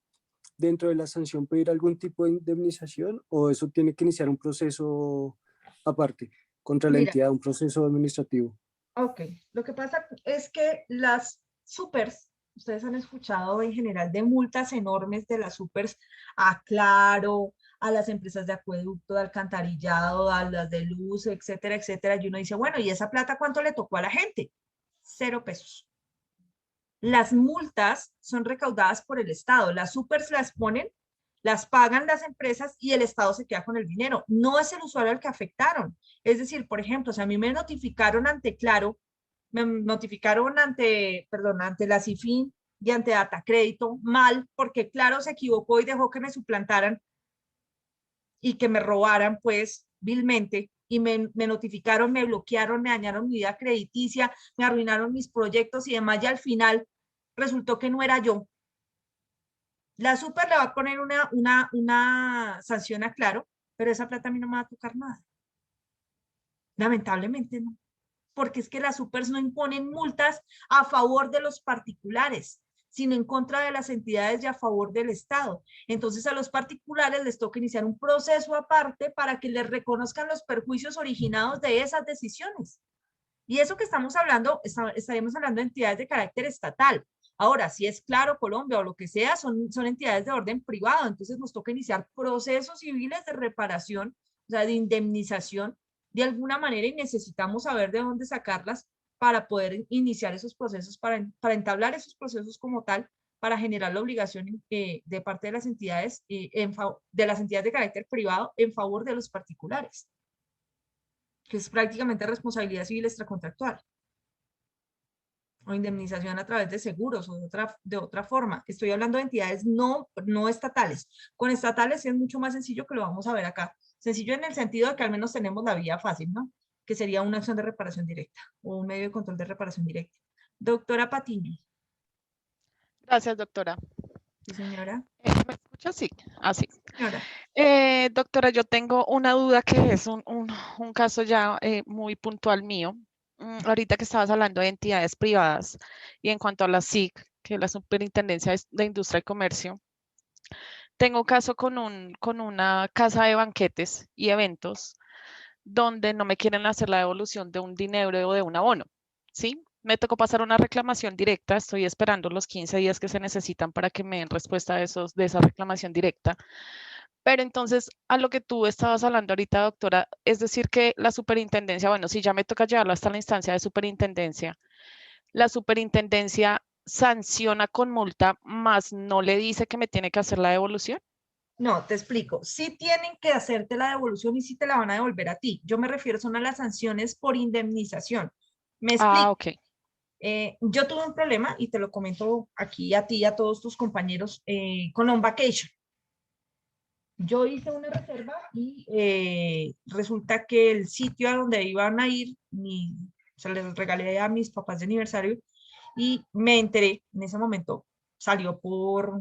dentro de la sanción pedir algún tipo de indemnización o eso tiene que iniciar un proceso aparte contra la entidad, un proceso administrativo. Ok, lo que pasa es que las supers, ustedes han escuchado en general de multas enormes de las supers a Claro, a las empresas de acueducto, de alcantarillado, a las de luz, etcétera, etcétera, y uno dice, bueno, ¿y esa plata cuánto le tocó a la gente? 0 pesos. Las multas son recaudadas por el Estado, las supers las ponen, las pagan las empresas y el Estado se queda con el dinero. No es el usuario al que afectaron. Es decir, por ejemplo, si a mí me notificaron ante Claro, me notificaron ante la CIFIN y ante Datacrédito mal, porque Claro se equivocó y dejó que me suplantaran y que me robaran, pues, vilmente, y me notificaron, me bloquearon, me dañaron mi vida crediticia, me arruinaron mis proyectos y demás, y al final resultó que no era yo. La super le va a poner una sanción a Claro, pero esa plata a mí no me va a tocar nada. Lamentablemente no. Porque es que las supers no imponen multas a favor de los particulares, sino en contra de las entidades y a favor del Estado. Entonces a los particulares les toca iniciar un proceso aparte para que les reconozcan los perjuicios originados de esas decisiones. Y eso que estamos hablando, estaremos hablando de entidades de carácter estatal. Ahora, si es Claro, Colombia o lo que sea, son entidades de orden privado, entonces nos toca iniciar procesos civiles de reparación, o sea, de indemnización, de alguna manera, y necesitamos saber de dónde sacarlas para poder iniciar esos procesos, para entablar esos procesos como tal, para generar la obligación de parte de las entidades, de las entidades de carácter privado en favor de los particulares, que es prácticamente responsabilidad civil extracontractual, o indemnización a través de seguros o de otra forma. Estoy hablando de entidades no estatales. Con estatales es mucho más sencillo, que lo vamos a ver acá. Sencillo en el sentido de que al menos tenemos la vía fácil, ¿no? Que sería una acción de reparación directa o un medio de control de reparación directa. Doctora Patiño. Gracias, doctora. Sí, señora. ¿Me escucha? Sí. Así. Señora. Doctora, yo tengo una duda que es un caso ya muy puntual mío. Ahorita que estabas hablando de entidades privadas y en cuanto a la SIC, que es la Superintendencia de Industria y Comercio, tengo un caso con una casa de banquetes y eventos donde no me quieren hacer la devolución de un dinero o de un abono, ¿sí? Me tocó pasar una reclamación directa, estoy esperando los 15 días que se necesitan para que me den respuesta de esa reclamación directa. Pero entonces, a lo que tú estabas hablando ahorita, doctora, es decir que la superintendencia, bueno, si ya me toca llevarlo hasta la instancia de superintendencia, la superintendencia sanciona con multa, más no le dice que me tiene que hacer la devolución. No, te explico. Sí tienen que hacerte la devolución y sí te la van a devolver a ti. Yo me refiero son a las sanciones por indemnización. ¿Me explico? Ah, ok. Yo tuve un problema, y te lo comento aquí a ti y a todos tus compañeros, con On Vacation. Yo hice una reserva y resulta que el sitio a donde iban a ir, se les regalé a mis papás de aniversario, y me enteré, en ese momento salió por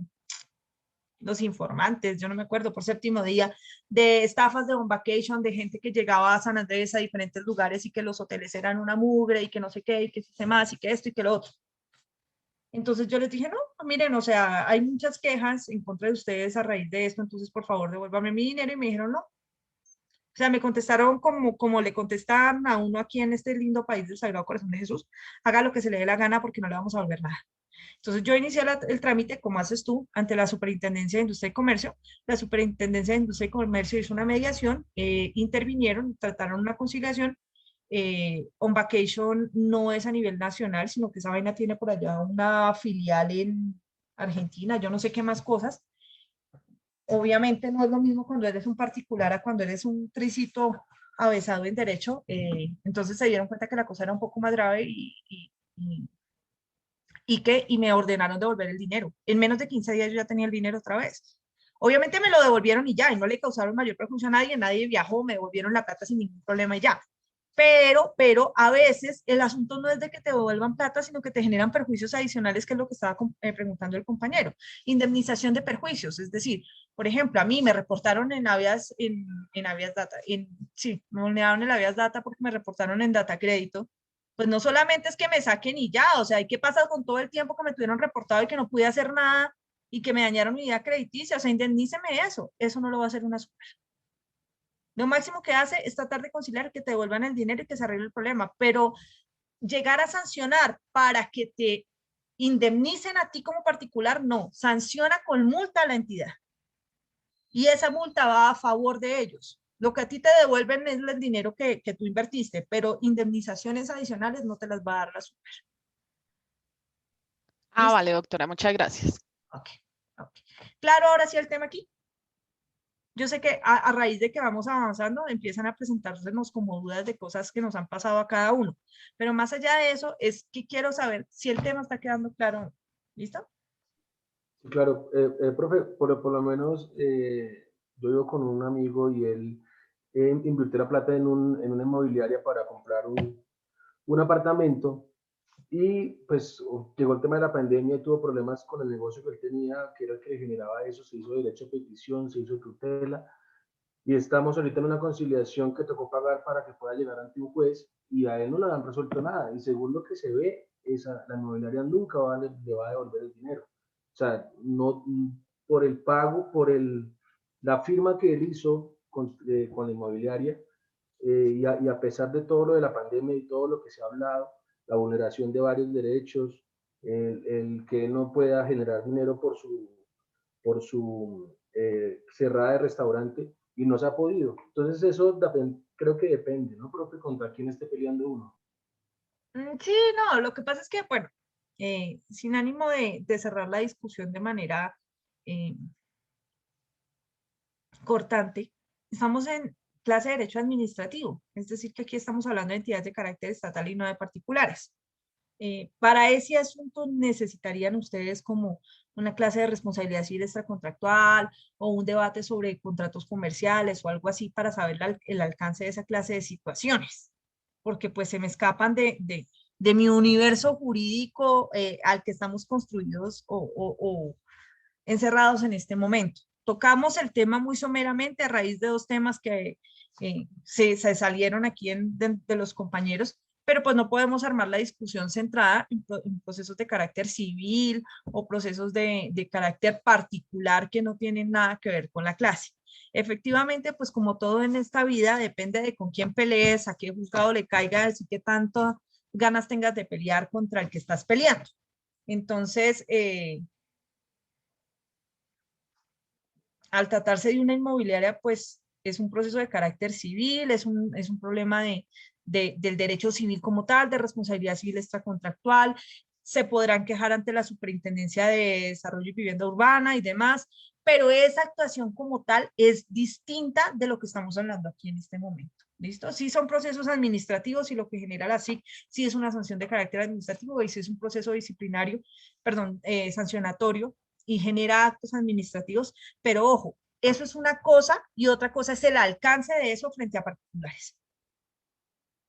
los informantes, yo no me acuerdo, por Séptimo Día, de estafas de On Vacation, de gente que llegaba a San Andrés, a diferentes lugares, y que los hoteles eran una mugre, y que no sé qué, y que se más, y que esto, y que lo otro. Entonces yo les dije, no, miren, o sea, hay muchas quejas en contra de ustedes a raíz de esto, entonces por favor devuélvame mi dinero, y me dijeron no. O sea, me contestaron como le contestan a uno aquí en este lindo país del Sagrado Corazón de Jesús: haga lo que se le dé la gana porque no le vamos a devolver nada. Entonces yo inicié el trámite, como haces tú, ante la Superintendencia de Industria y Comercio. La Superintendencia de Industria y Comercio hizo una mediación, intervinieron, trataron una conciliación. On Vacation no es a nivel nacional, sino que esa vaina tiene por allá una filial en Argentina, yo no sé qué más cosas. Obviamente no es lo mismo cuando eres un particular a cuando eres un tricito avesado en derecho. Entonces se dieron cuenta que la cosa era un poco más grave y me ordenaron devolver el dinero. En menos de 15 días yo ya tenía el dinero otra vez. Obviamente me lo devolvieron y ya, y no le causaron mayor perjuicio a nadie viajó, me devolvieron la plata sin ningún problema y ya. Pero a veces el asunto no es de que te devuelvan plata, sino que te generan perjuicios adicionales, que es lo que estaba preguntando el compañero. Indemnización de perjuicios, es decir, por ejemplo, a mí me reportaron en Avias, en Avias Data, sí, me vulneraron en Avias Data porque me reportaron en Data Crédito. Pues no solamente es que me saquen y ya, o sea, ¿y qué pasa con todo el tiempo que me tuvieron reportado y que no pude hacer nada y que me dañaron mi vida crediticia? O sea, indemníceme eso no lo va a hacer una super. Lo máximo que hace es tratar de conciliar que te devuelvan el dinero y que se arregle el problema, pero llegar a sancionar para que te indemnicen a ti como particular, no, sanciona con multa a la entidad. Y esa multa va a favor de ellos. Lo que a ti te devuelven es el dinero que tú invertiste, pero indemnizaciones adicionales no te las va a dar la super. Ah, vale, doctora, muchas gracias. Ok. Claro, ahora sí el tema aquí. Yo sé que a raíz de que vamos avanzando, empiezan a presentársenos como dudas de cosas que nos han pasado a cada uno. Pero más allá de eso, es que quiero saber si el tema está quedando claro. ¿Listo? Sí, claro, profe, por lo menos yo vivo con un amigo y él invirtió la plata en una inmobiliaria para comprar un apartamento y pues llegó el tema de la pandemia y tuvo problemas con el negocio que él tenía, que era el que le generaba eso, se hizo derecho a petición, se hizo tutela y estamos ahorita en una conciliación que tocó pagar para que pueda llegar ante un juez y a él no le han resuelto nada y según lo que se ve, la inmobiliaria nunca le va a devolver el dinero. O sea, no por el pago, la firma que él hizo con la inmobiliaria y a pesar de todo lo de la pandemia y todo lo que se ha hablado, la vulneración de varios derechos, el que no pueda generar dinero por su cerrada de restaurante y no se ha podido. Entonces eso creo que depende, ¿no, profe? Contra quién esté peleando uno. Sí, no, lo que pasa es que, bueno, sin ánimo de cerrar la discusión de manera cortante, estamos en clase de Derecho Administrativo, es decir, que aquí estamos hablando de entidades de carácter estatal y no de particulares. Para ese asunto necesitarían ustedes como una clase de responsabilidad civil extracontractual o un debate sobre contratos comerciales o algo así para saber el alcance de esa clase de situaciones, porque pues se me escapan de mi universo jurídico al que estamos construidos o encerrados en este momento. Tocamos el tema muy someramente a raíz de dos temas que se salieron aquí de los compañeros, pero pues no podemos armar la discusión centrada en procesos de carácter civil o procesos de carácter particular que no tienen nada que ver con la clase. Efectivamente, pues como todo en esta vida, depende de con quién pelees, a qué juzgado le caigas y qué tanto ganas tengas de pelear contra el que estás peleando. Entonces, al tratarse de una inmobiliaria, pues es un proceso de carácter civil, es un problema del derecho civil como tal, de responsabilidad civil extracontractual, se podrán quejar ante la Superintendencia de Desarrollo y Vivienda Urbana y demás, pero esa actuación como tal es distinta de lo que estamos hablando aquí en este momento. ¿Listo? Sí son procesos administrativos y lo que genera la SIC sí es una sanción de carácter administrativo y sí es un proceso disciplinario, perdón, sancionatorio y genera actos administrativos, pero ojo, eso es una cosa y otra cosa es el alcance de eso frente a particulares,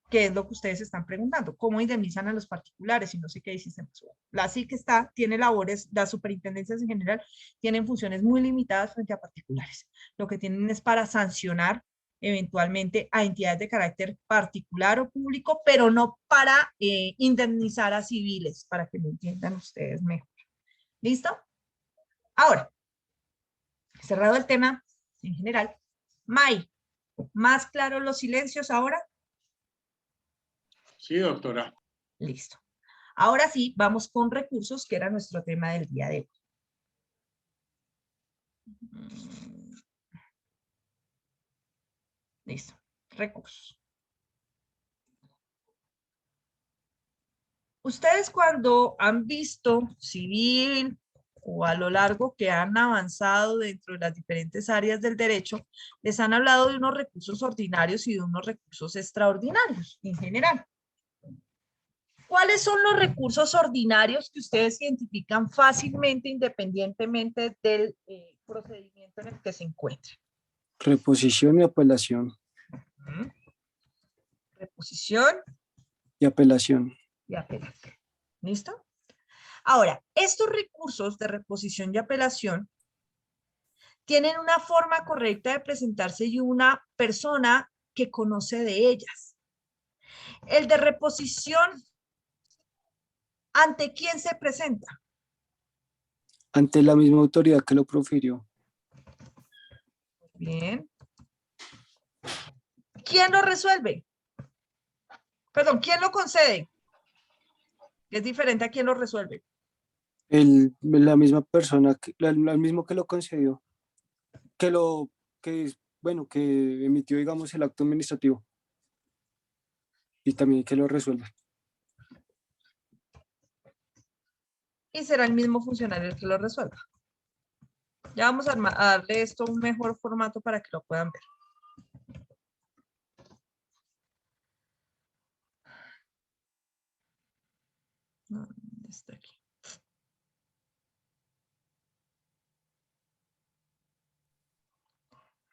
que es lo que ustedes están preguntando, ¿cómo indemnizan a los particulares? Y no sé qué hay sistemas. La SIC tiene labores, las superintendencias en general tienen funciones muy limitadas frente a particulares. Lo que tienen es para sancionar eventualmente a entidades de carácter particular o público, pero no para indemnizar a civiles, para que me entiendan ustedes mejor. ¿Listo? Ahora, cerrado el tema en general, May, ¿más claros los silencios ahora? Sí, doctora. Listo. Ahora sí, vamos con recursos, que era nuestro tema del día de hoy. Listo, recursos. Ustedes cuando han visto civil o a lo largo que han avanzado dentro de las diferentes áreas del derecho, les han hablado de unos recursos ordinarios y de unos recursos extraordinarios en general. ¿Cuáles son los recursos ordinarios que ustedes identifican fácilmente independientemente del procedimiento en el que se encuentren? Reposición y apelación. reposición y apelación. y apelación. ¿Listo? Ahora, estos recursos de reposición y apelación tienen una forma correcta de presentarse y una persona que conoce de ellas. El de reposición, ¿ante quién se presenta? Ante la misma autoridad que lo profirió. Bien. ¿Quién lo resuelve? Perdón, ¿quién lo concede? Es diferente a quién lo resuelve. La misma persona, el mismo que lo concedió, que emitió, digamos, el acto administrativo. Y también que lo resuelve. Y será el mismo funcionario el que lo resuelva. Ya vamos a darle esto un mejor formato para que lo puedan ver. ¿Dónde está aquí?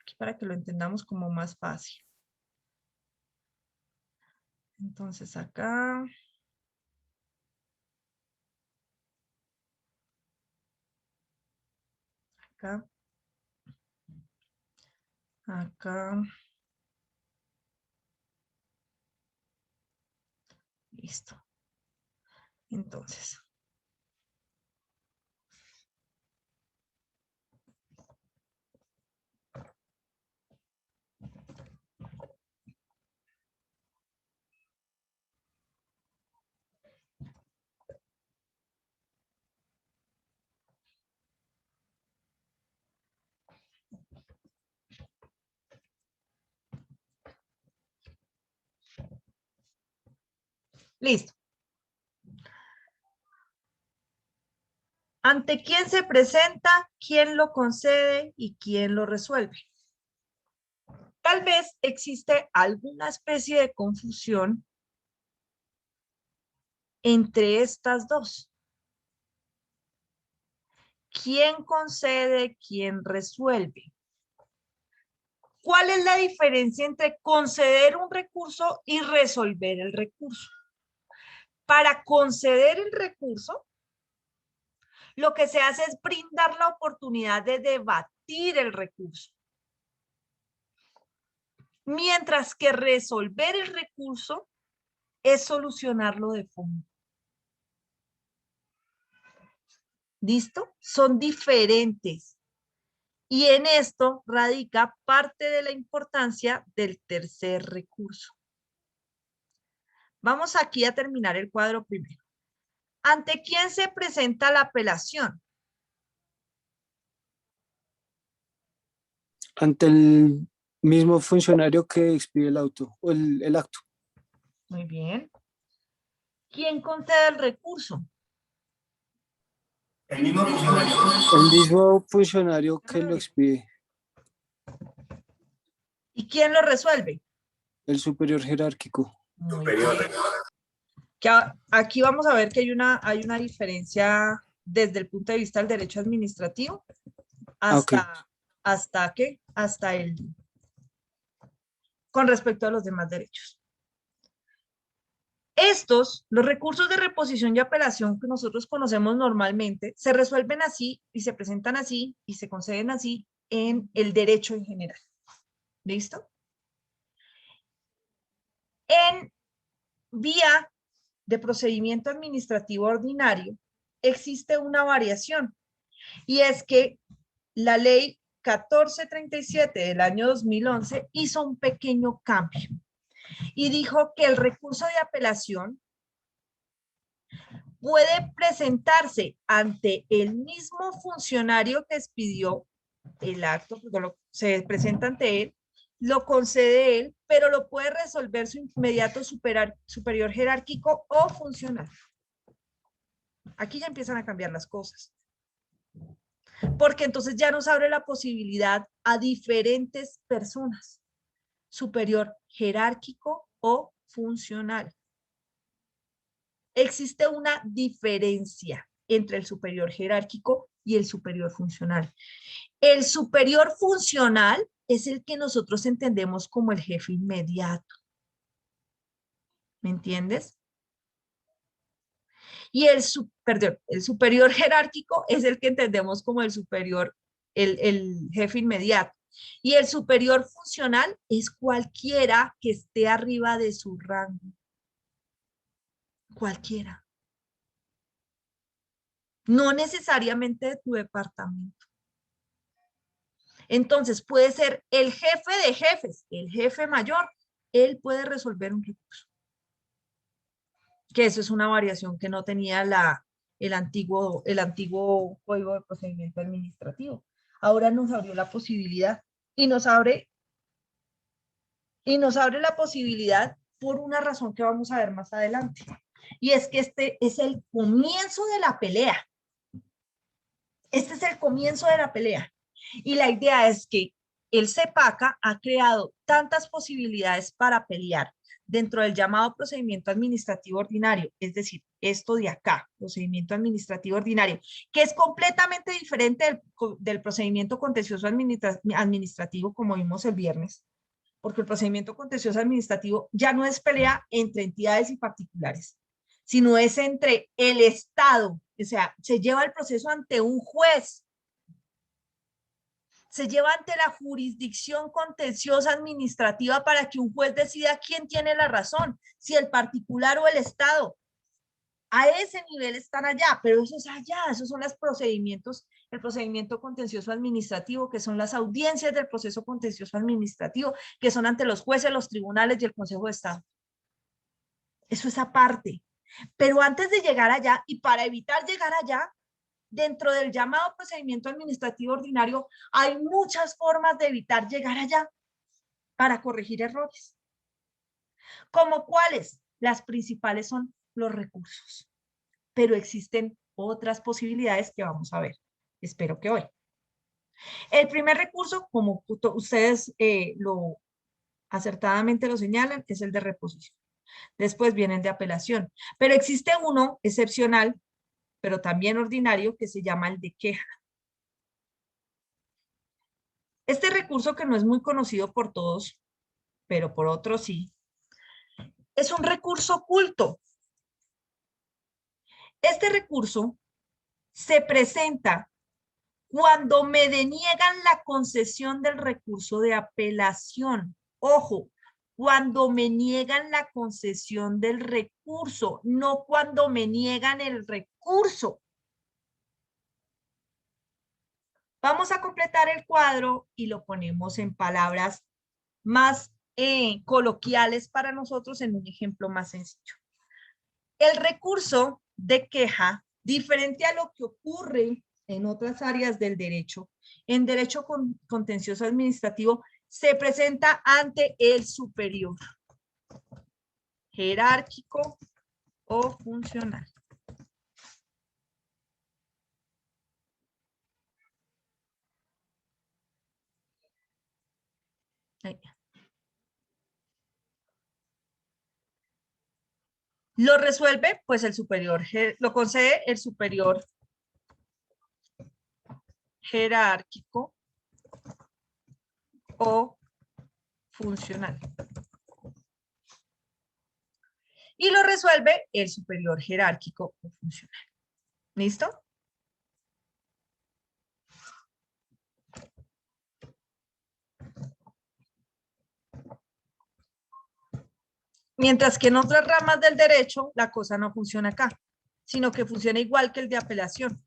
Aquí para que lo entendamos como más fácil. Entonces acá. Acá. Acá. Listo. Entonces. Listo. ¿Ante quién se presenta, quién lo concede y quién lo resuelve? Tal vez existe alguna especie de confusión entre estas dos. ¿Quién concede, quién resuelve? ¿Cuál es la diferencia entre conceder un recurso y resolver el recurso? Para conceder el recurso, lo que se hace es brindar la oportunidad de debatir el recurso. Mientras que resolver el recurso es solucionarlo de fondo. ¿Listo? Son diferentes. Y en esto radica parte de la importancia del tercer recurso. Vamos aquí a terminar el cuadro primero. ¿Ante quién se presenta la apelación? Ante el mismo funcionario que expide el auto o el acto. Muy bien. ¿Quién concede el recurso? El mismo funcionario. El mismo funcionario que lo expide. ¿Y quién lo resuelve? El superior jerárquico. Superior. Que aquí vamos a ver que hay una diferencia desde el punto de vista del derecho administrativo hasta con respecto a los demás derechos. Los recursos de reposición y apelación que nosotros conocemos normalmente, se resuelven así y se presentan así y se conceden así en el derecho en general. ¿Listo? En vía de procedimiento administrativo ordinario, existe una variación, y es que la ley 1437 del año 2011 hizo un pequeño cambio y dijo que el recurso de apelación puede presentarse ante el mismo funcionario que expidió el acto, se presenta ante él, lo concede él, pero lo puede resolver su inmediato superior jerárquico o funcional. Aquí ya empiezan a cambiar las cosas. Porque entonces ya nos abre la posibilidad a diferentes personas, superior jerárquico o funcional. Existe una diferencia entre el superior jerárquico y el superior funcional. El superior funcional es el que nosotros entendemos como el jefe inmediato. ¿Me entiendes? Y el superior jerárquico es el que entendemos como el superior, el jefe inmediato. Y el superior funcional es cualquiera que esté arriba de su rango. Cualquiera. No necesariamente de tu departamento. Entonces puede ser el jefe de jefes, el jefe mayor, él puede resolver un recurso. Que eso es una variación que no tenía el antiguo Código de Procedimiento Administrativo. Ahora nos abrió la posibilidad y nos abre la posibilidad por una razón que vamos a ver más adelante. Y es que este es el comienzo de la pelea. Este es el comienzo de la pelea. Y la idea es que el CEPACA ha creado tantas posibilidades para pelear dentro del llamado procedimiento administrativo ordinario, es decir, esto de acá, procedimiento administrativo ordinario, que es completamente diferente del procedimiento contencioso administrativo, como vimos el viernes, porque el procedimiento contencioso administrativo ya no es pelea entre entidades y particulares, sino es entre el Estado, o sea, se lleva el proceso ante un juez, se lleva ante la jurisdicción contenciosa administrativa para que un juez decida quién tiene la razón, si el particular o el Estado. A ese nivel están allá, pero eso es allá, esos son los procedimientos, el procedimiento contencioso administrativo, que son las audiencias del proceso contencioso administrativo, que son ante los jueces, los tribunales y el Consejo de Estado. Eso es aparte. Pero antes de llegar allá, y para evitar llegar allá, dentro del llamado procedimiento administrativo ordinario, hay muchas formas de evitar llegar allá para corregir errores. ¿Como cuáles? Las principales son los recursos. Pero existen otras posibilidades que vamos a ver. Espero que hoy. El primer recurso, como ustedes acertadamente lo señalan, es el de reposición. Después viene el de apelación. Pero existe uno excepcional, pero también ordinario, que se llama el de queja. Este recurso, que no es muy conocido por todos, pero por otros sí, es un recurso oculto. Este recurso se presenta cuando me deniegan la concesión del recurso de apelación. Ojo, cuando me niegan la concesión del recurso, no cuando me niegan el recurso. Vamos a completar el cuadro y lo ponemos en palabras más coloquiales para nosotros en un ejemplo más sencillo. El recurso de queja, diferente a lo que ocurre en otras áreas del derecho, en derecho contencioso administrativo, se presenta ante el superior, jerárquico o funcional. Ahí. Lo resuelve, pues el superior, lo concede el superior jerárquico o funcional. Y lo resuelve el superior jerárquico o funcional. ¿Listo? Mientras que en otras ramas del derecho, la cosa no funciona acá, sino que funciona igual que el de apelación.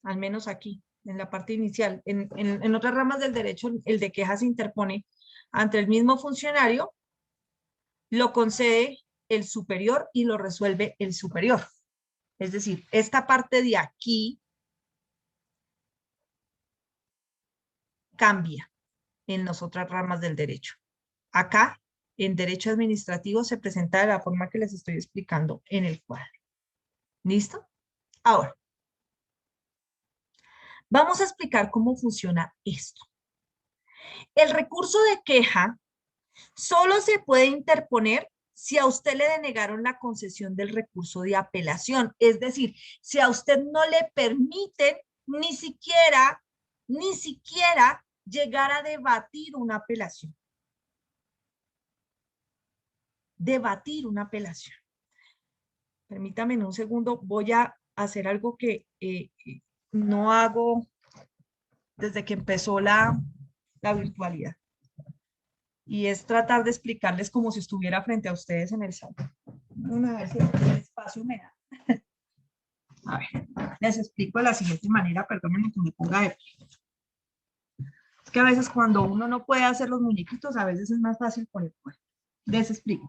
Al menos aquí, en la parte inicial. En otras ramas del derecho, el de queja se interpone ante el mismo funcionario, lo concede el superior y lo resuelve el superior. Es decir, esta parte de aquí cambia en las otras ramas del derecho. Acá, en derecho administrativo, se presenta de la forma que les estoy explicando en el cuadro. ¿Listo? Ahora, vamos a explicar cómo funciona esto. El recurso de queja solo se puede interponer si a usted le denegaron la concesión del recurso de apelación. Es decir, si a usted no le permiten ni siquiera llegar a debatir una apelación. debatir una apelación. Permítame un segundo, voy a hacer algo que no hago desde que empezó la virtualidad. Y es tratar de explicarles como si estuviera frente a ustedes en el salón. A ver si el espacio me da. A ver, les explico de la siguiente manera, perdónenme que me ponga de pie. Es que a veces cuando uno no puede hacer los muñequitos, a veces es más fácil poner. Les explico.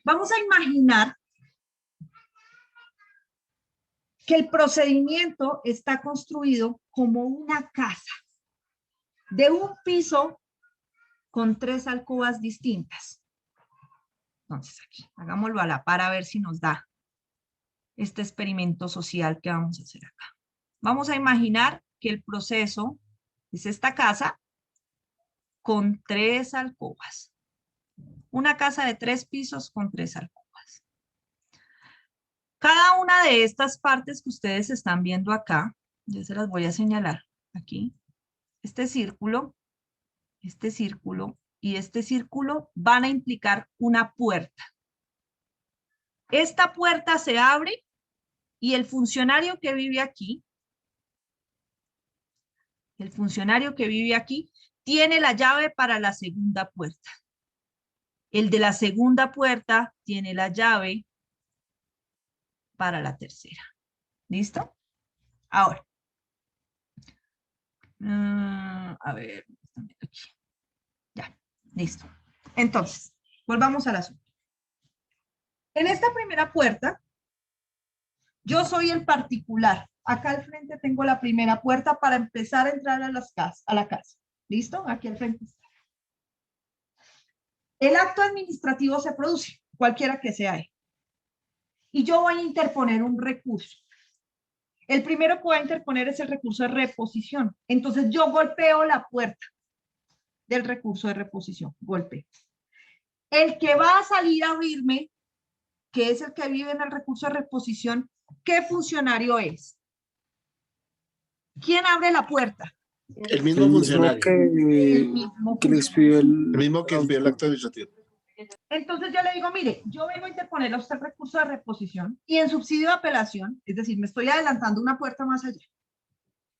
Vamos a imaginar que el procedimiento está construido como una casa de un piso con 3 alcobas distintas. Entonces aquí, hagámoslo a la par a ver si nos da este experimento social que vamos a hacer acá. Vamos a imaginar que el proceso es esta casa con 3 alcobas. Una casa de 3 pisos con 3 alcobas. Cada una de estas partes que ustedes están viendo acá, yo se las voy a señalar aquí. Este círculo y este círculo van a implicar una puerta. Esta puerta se abre y el funcionario que vive aquí, tiene la llave para la segunda puerta. El de la segunda puerta tiene la llave para la tercera. ¿Listo? Ahora. A ver. Aquí. Ya, listo. Entonces, volvamos al asunto. En esta primera puerta, yo soy el particular. Acá al frente tengo la primera puerta para empezar a entrar a la casa. ¿Listo? Aquí al frente está. El acto administrativo se produce, cualquiera que sea él. Y yo voy a interponer un recurso. El primero que voy a interponer es el recurso de reposición. Entonces yo golpeo la puerta del recurso de reposición. Golpeo. El que va a salir a abrirme, que es el que vive en el recurso de reposición, ¿qué funcionario es? ¿Quién abre la puerta? El mismo funcionario. Que les pidió El mismo que envió el acto administrativo. Entonces yo le digo, mire, yo vengo a interponer a usted el recurso de reposición y en subsidio de apelación, es decir, me estoy adelantando una puerta más allá.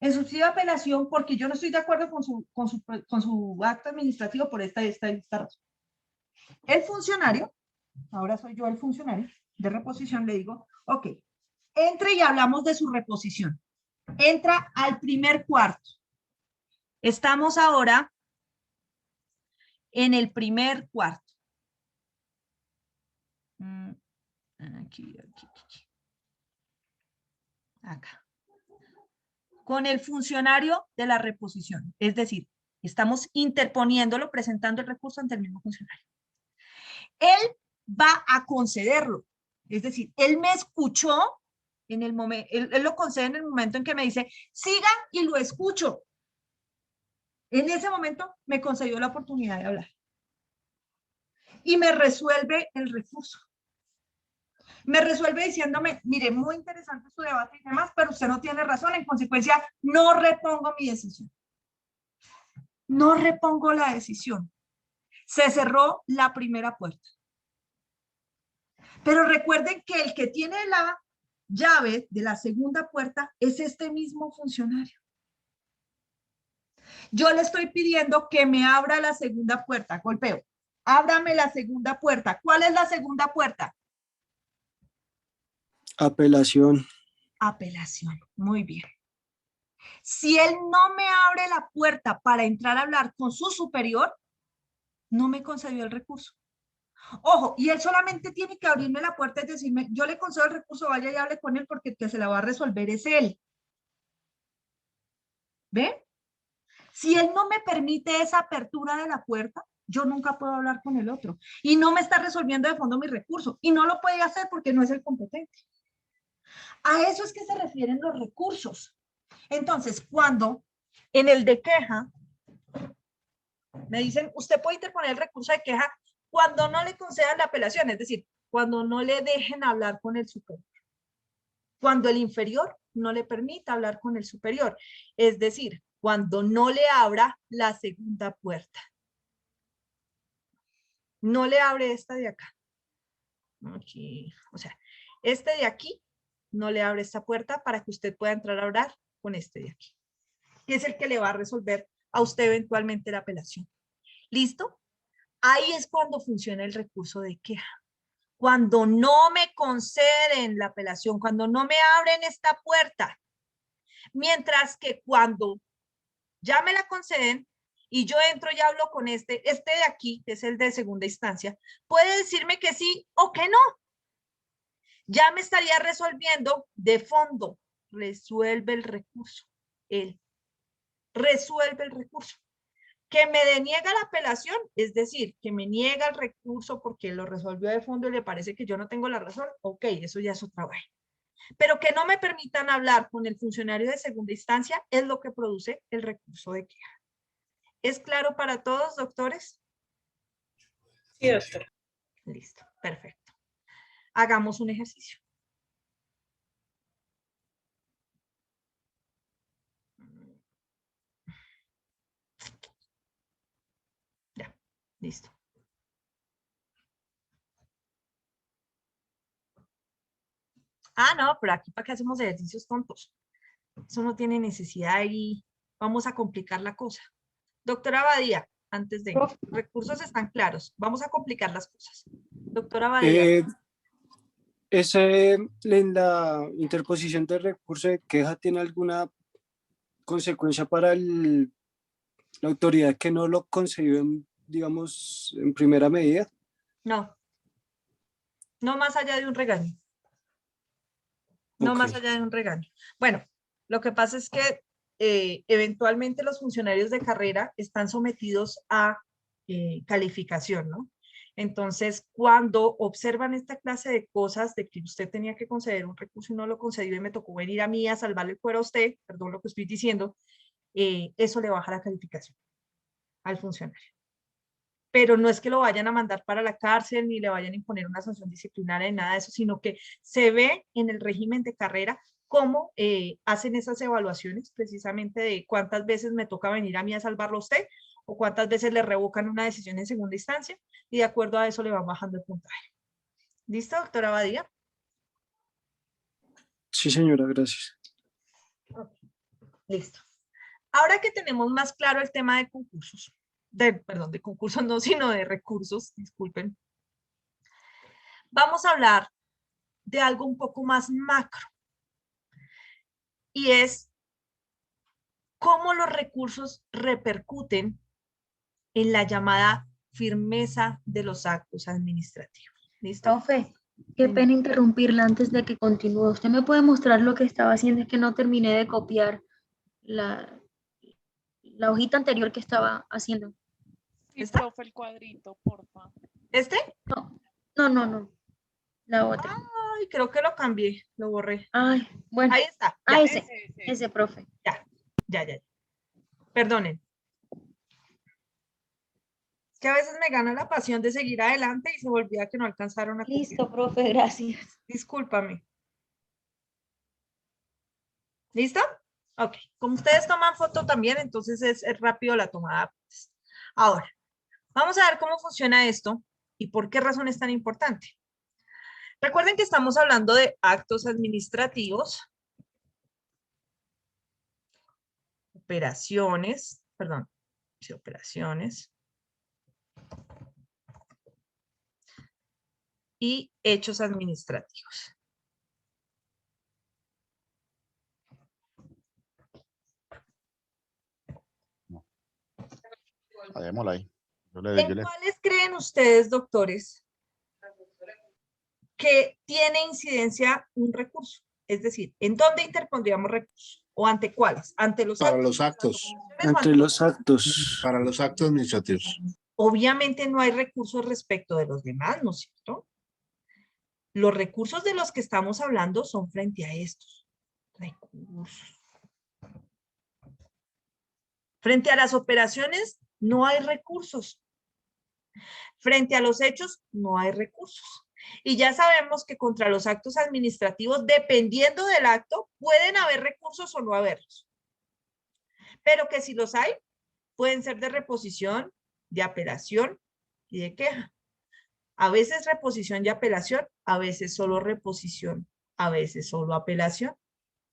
En subsidio de apelación, porque yo no estoy de acuerdo con su acto administrativo por esta razón. El funcionario, ahora soy yo el funcionario de reposición, le digo, ok, entre y hablamos de su reposición. Entra al primer cuarto. Estamos ahora en el primer cuarto. Aquí. Acá. Con el funcionario de la reposición. Es decir, estamos interponiéndolo, presentando el recurso ante el mismo funcionario. Él va a concederlo. Es decir, él me escuchó en el momento, él lo concede en el momento en que me dice, siga y lo escucho. En ese momento me concedió la oportunidad de hablar. Y me resuelve el recurso. Me resuelve diciéndome, mire, muy interesante su debate y demás, pero usted no tiene razón, en consecuencia, no repongo mi decisión. No repongo la decisión. Se cerró la primera puerta. Pero recuerden que el que tiene la llave de la segunda puerta es este mismo funcionario. Yo le estoy pidiendo que me abra la segunda puerta. Golpeo. Ábrame la segunda puerta. ¿Cuál es la segunda puerta? Apelación. Apelación. Muy bien. Si él no me abre la puerta para entrar a hablar con su superior, no me concedió el recurso. Ojo, y él solamente tiene que abrirme la puerta y decirme, yo le concedo el recurso, vaya y hable con él porque el que se la va a resolver es él. ¿Ven? Si él no me permite esa apertura de la puerta, yo nunca puedo hablar con el otro. Y no me está resolviendo de fondo mi recurso. Y no lo puede hacer porque no es el competente. A eso es que se refieren los recursos. Entonces, cuando en el de queja me dicen, usted puede interponer el recurso de queja cuando no le concedan la apelación, es decir, cuando no le dejen hablar con el superior. Cuando el inferior no le permita hablar con el superior. Es decir, cuando no le abra la segunda puerta. no le abre esta de acá. Aquí, o sea, este de aquí no le abre esta puerta para que usted pueda entrar a orar con este de aquí, que es el que le va a resolver a usted eventualmente la apelación. ¿Listo? Ahí es cuando funciona el recurso de queja. Cuando no me conceden la apelación, cuando no me abren esta puerta. Mientras que cuando ya me la conceden y yo entro y hablo con este de aquí, que es el de segunda instancia, puede decirme que sí o que no. Ya me estaría resolviendo de fondo. Resuelve el recurso. Él resuelve el recurso. Que me deniega la apelación, es decir, que me niega el recurso porque lo resolvió de fondo y le parece que yo no tengo la razón, ok, eso ya es otra vaina. Pero que no me permitan hablar con el funcionario de segunda instancia es lo que produce el recurso de queja. ¿Es claro para todos, doctores? Sí, doctora. Listo, perfecto. Hagamos un ejercicio. Ya, listo. Ah, no, pero aquí para qué hacemos ejercicios tontos. Eso no tiene necesidad y vamos a complicar la cosa. Doctora Badía, antes de recursos están claros. Vamos a complicar las cosas. Doctora Badía. ¿En la interposición del recurso de queja tiene alguna consecuencia para la autoridad que no lo concedió, digamos, en primera medida? No. No más allá de un regaño. No más allá de un regaño. Bueno, lo que pasa es que eventualmente los funcionarios de carrera están sometidos a calificación, ¿no? Entonces, cuando observan esta clase de cosas, de que usted tenía que conceder un recurso y no lo concedió y me tocó venir a mí a salvarle el cuero a usted, perdón lo que estoy diciendo, eso le baja la calificación al funcionario. Pero no es que lo vayan a mandar para la cárcel ni le vayan a imponer una sanción disciplinaria ni nada de eso, sino que se ve en el régimen de carrera cómo hacen esas evaluaciones precisamente de cuántas veces me toca venir a mí a salvarlo a usted o cuántas veces le revocan una decisión en segunda instancia y de acuerdo a eso le van bajando el puntaje. ¿Listo, doctora Badía? Sí, señora, gracias. Okay. Listo. Ahora que tenemos más claro el tema de concursos, perdón, de concursos no, sino de recursos, disculpen. Vamos a hablar de algo un poco más macro. Y es cómo los recursos repercuten en la llamada firmeza de los actos administrativos. ¿Listo? Profe, qué pena interrumpirla antes de que continúe. ¿Usted me puede mostrar lo que estaba haciendo? Es que no terminé de copiar la hojita anterior que estaba haciendo. Sí, profe, el cuadrito, porfa. ¿Este? No. La otra. Ay, creo que lo cambié, lo borré. Ay, bueno. Ahí está. Ah, Ya. ese, profe. Ya. Perdonen. Es que a veces me gana la pasión de seguir adelante y se me olvida que no alcanzaron a copiar. Listo, profe, gracias. Discúlpame. ¿Listo? Ok. Como ustedes toman foto también, entonces es rápido la tomada. Ahora, vamos a ver cómo funciona esto y por qué razón es tan importante. Recuerden que estamos hablando de actos administrativos, operaciones y hechos administrativos. Démosla ahí. ¿En cuáles creen ustedes, doctores, que tiene incidencia un recurso? Es decir, ¿en dónde interpondríamos recursos? ¿O ante cuáles? ¿Ante los Para actos? los actos. Ante los actos. Para los actos administrativos. Obviamente no hay recursos respecto de los demás, ¿no es cierto? Los recursos de los que estamos hablando son frente a estos recursos. Frente a las operaciones no hay recursos. Frente a los hechos no hay recursos. Y ya sabemos que contra los actos administrativos, dependiendo del acto, pueden haber recursos o no haberlos. Pero que si los hay, pueden ser de reposición, de apelación y de queja. A veces reposición y apelación, a veces solo reposición, a veces solo apelación.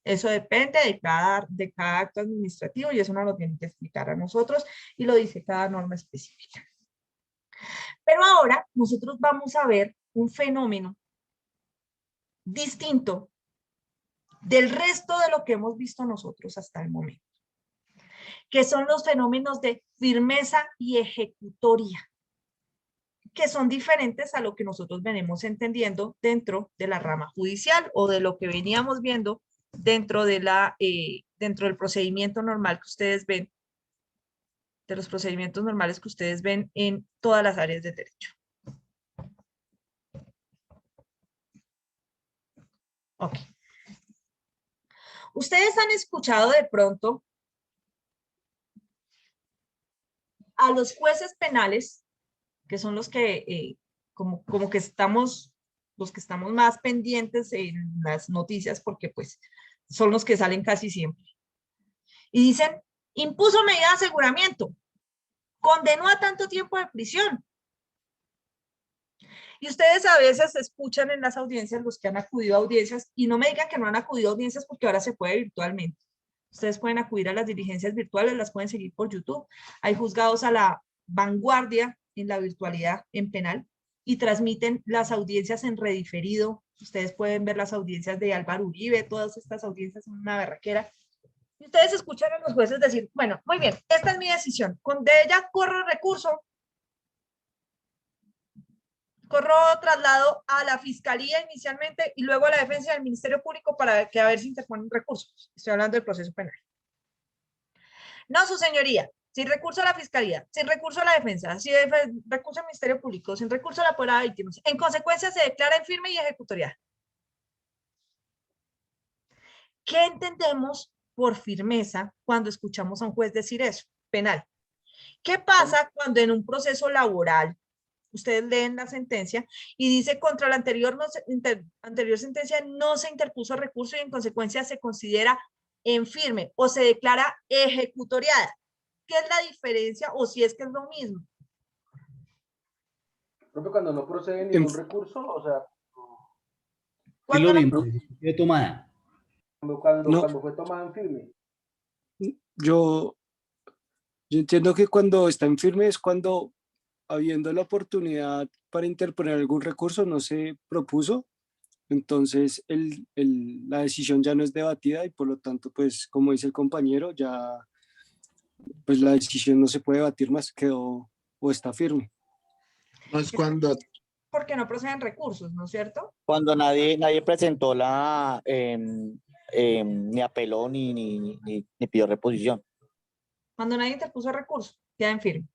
Eso depende de cada acto administrativo y eso nos lo tienen que explicar a nosotros y lo dice cada norma específica. Pero ahora nosotros vamos a ver un fenómeno distinto del resto de lo que hemos visto nosotros hasta el momento, que son los fenómenos de firmeza y ejecutoria, que son diferentes a lo que nosotros venimos entendiendo dentro de la rama judicial o de lo que veníamos viendo dentro del procedimiento normal que ustedes ven, de los procedimientos normales que ustedes ven en todas las áreas de derecho. Ok. Ustedes han escuchado de pronto a los jueces penales, que son los que, como que estamos, los que estamos más pendientes en las noticias, porque pues son los que salen casi siempre. Y dicen, impuso medida de aseguramiento, condenó a tanto tiempo de prisión. Y ustedes a veces escuchan en las audiencias los que han acudido a audiencias y no me digan que no han acudido a audiencias porque ahora se puede virtualmente. Ustedes pueden acudir a las diligencias virtuales, las pueden seguir por YouTube. Hay juzgados a la vanguardia en la virtualidad en penal y transmiten las audiencias en rediferido. Ustedes pueden ver las audiencias de Álvaro Uribe, todas estas audiencias son una berraquera. Y ustedes escuchan a los jueces decir, bueno, muy bien, esta es mi decisión, de ella corro recurso, corro traslado a la fiscalía inicialmente y luego a la defensa del Ministerio Público para que a ver si interponen recursos. Estoy hablando del proceso penal. No, su señoría, sin recurso a la fiscalía, sin recurso a la defensa, sin recurso al Ministerio Público, sin recurso a la apoderada de víctimas. En consecuencia, se declara en firme y ejecutorial. ¿Qué entendemos por firmeza cuando escuchamos a un juez decir eso? Penal. ¿Qué pasa cuando en un proceso laboral ustedes leen la sentencia y dice contra la anterior sentencia no se interpuso recurso y en consecuencia se considera en firme o se declara ejecutoriada? ¿Qué es la diferencia o si es que es lo mismo? Cuando no procede ningún recurso, o sea... Es lo mismo, de tomada. Cuando fue tomada en firme. Yo entiendo que cuando está en firme es cuando, habiendo la oportunidad para interponer algún recurso, no se propuso, entonces la decisión ya no es debatida y por lo tanto, pues como dice el compañero, ya pues la decisión no se puede debatir más, quedó o está firme. No es cuando... Porque no proceden recursos, ¿no es cierto? Cuando nadie presentó ni apeló ni pidió reposición. Cuando nadie interpuso recurso, queda en firme,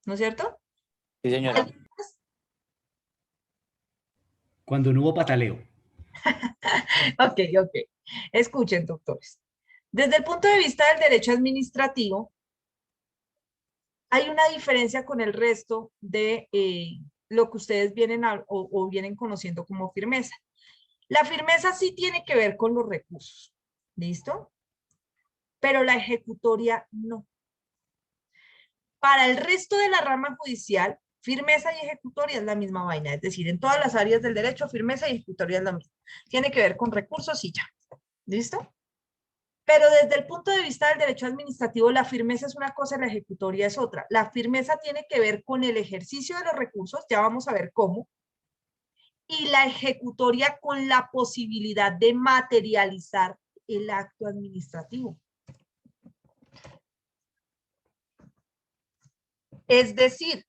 ¿no es cierto? Sí, señora. Cuando no hubo pataleo. Ok. Escuchen, doctores. Desde el punto de vista del derecho administrativo, hay una diferencia con el resto de lo que ustedes vienen vienen conociendo como firmeza. La firmeza sí tiene que ver con los recursos, ¿listo? Pero la ejecutoria no. Para el resto de la rama judicial, firmeza y ejecutoria es la misma vaina, es decir, en todas las áreas del derecho, firmeza y ejecutoria es lo mismo. Tiene que ver con recursos y ya, ¿listo? Pero desde el punto de vista del derecho administrativo, la firmeza es una cosa y la ejecutoria es otra. La firmeza tiene que ver con el ejercicio de los recursos, ya vamos a ver cómo, y la ejecutoria con la posibilidad de materializar el acto administrativo. Es decir,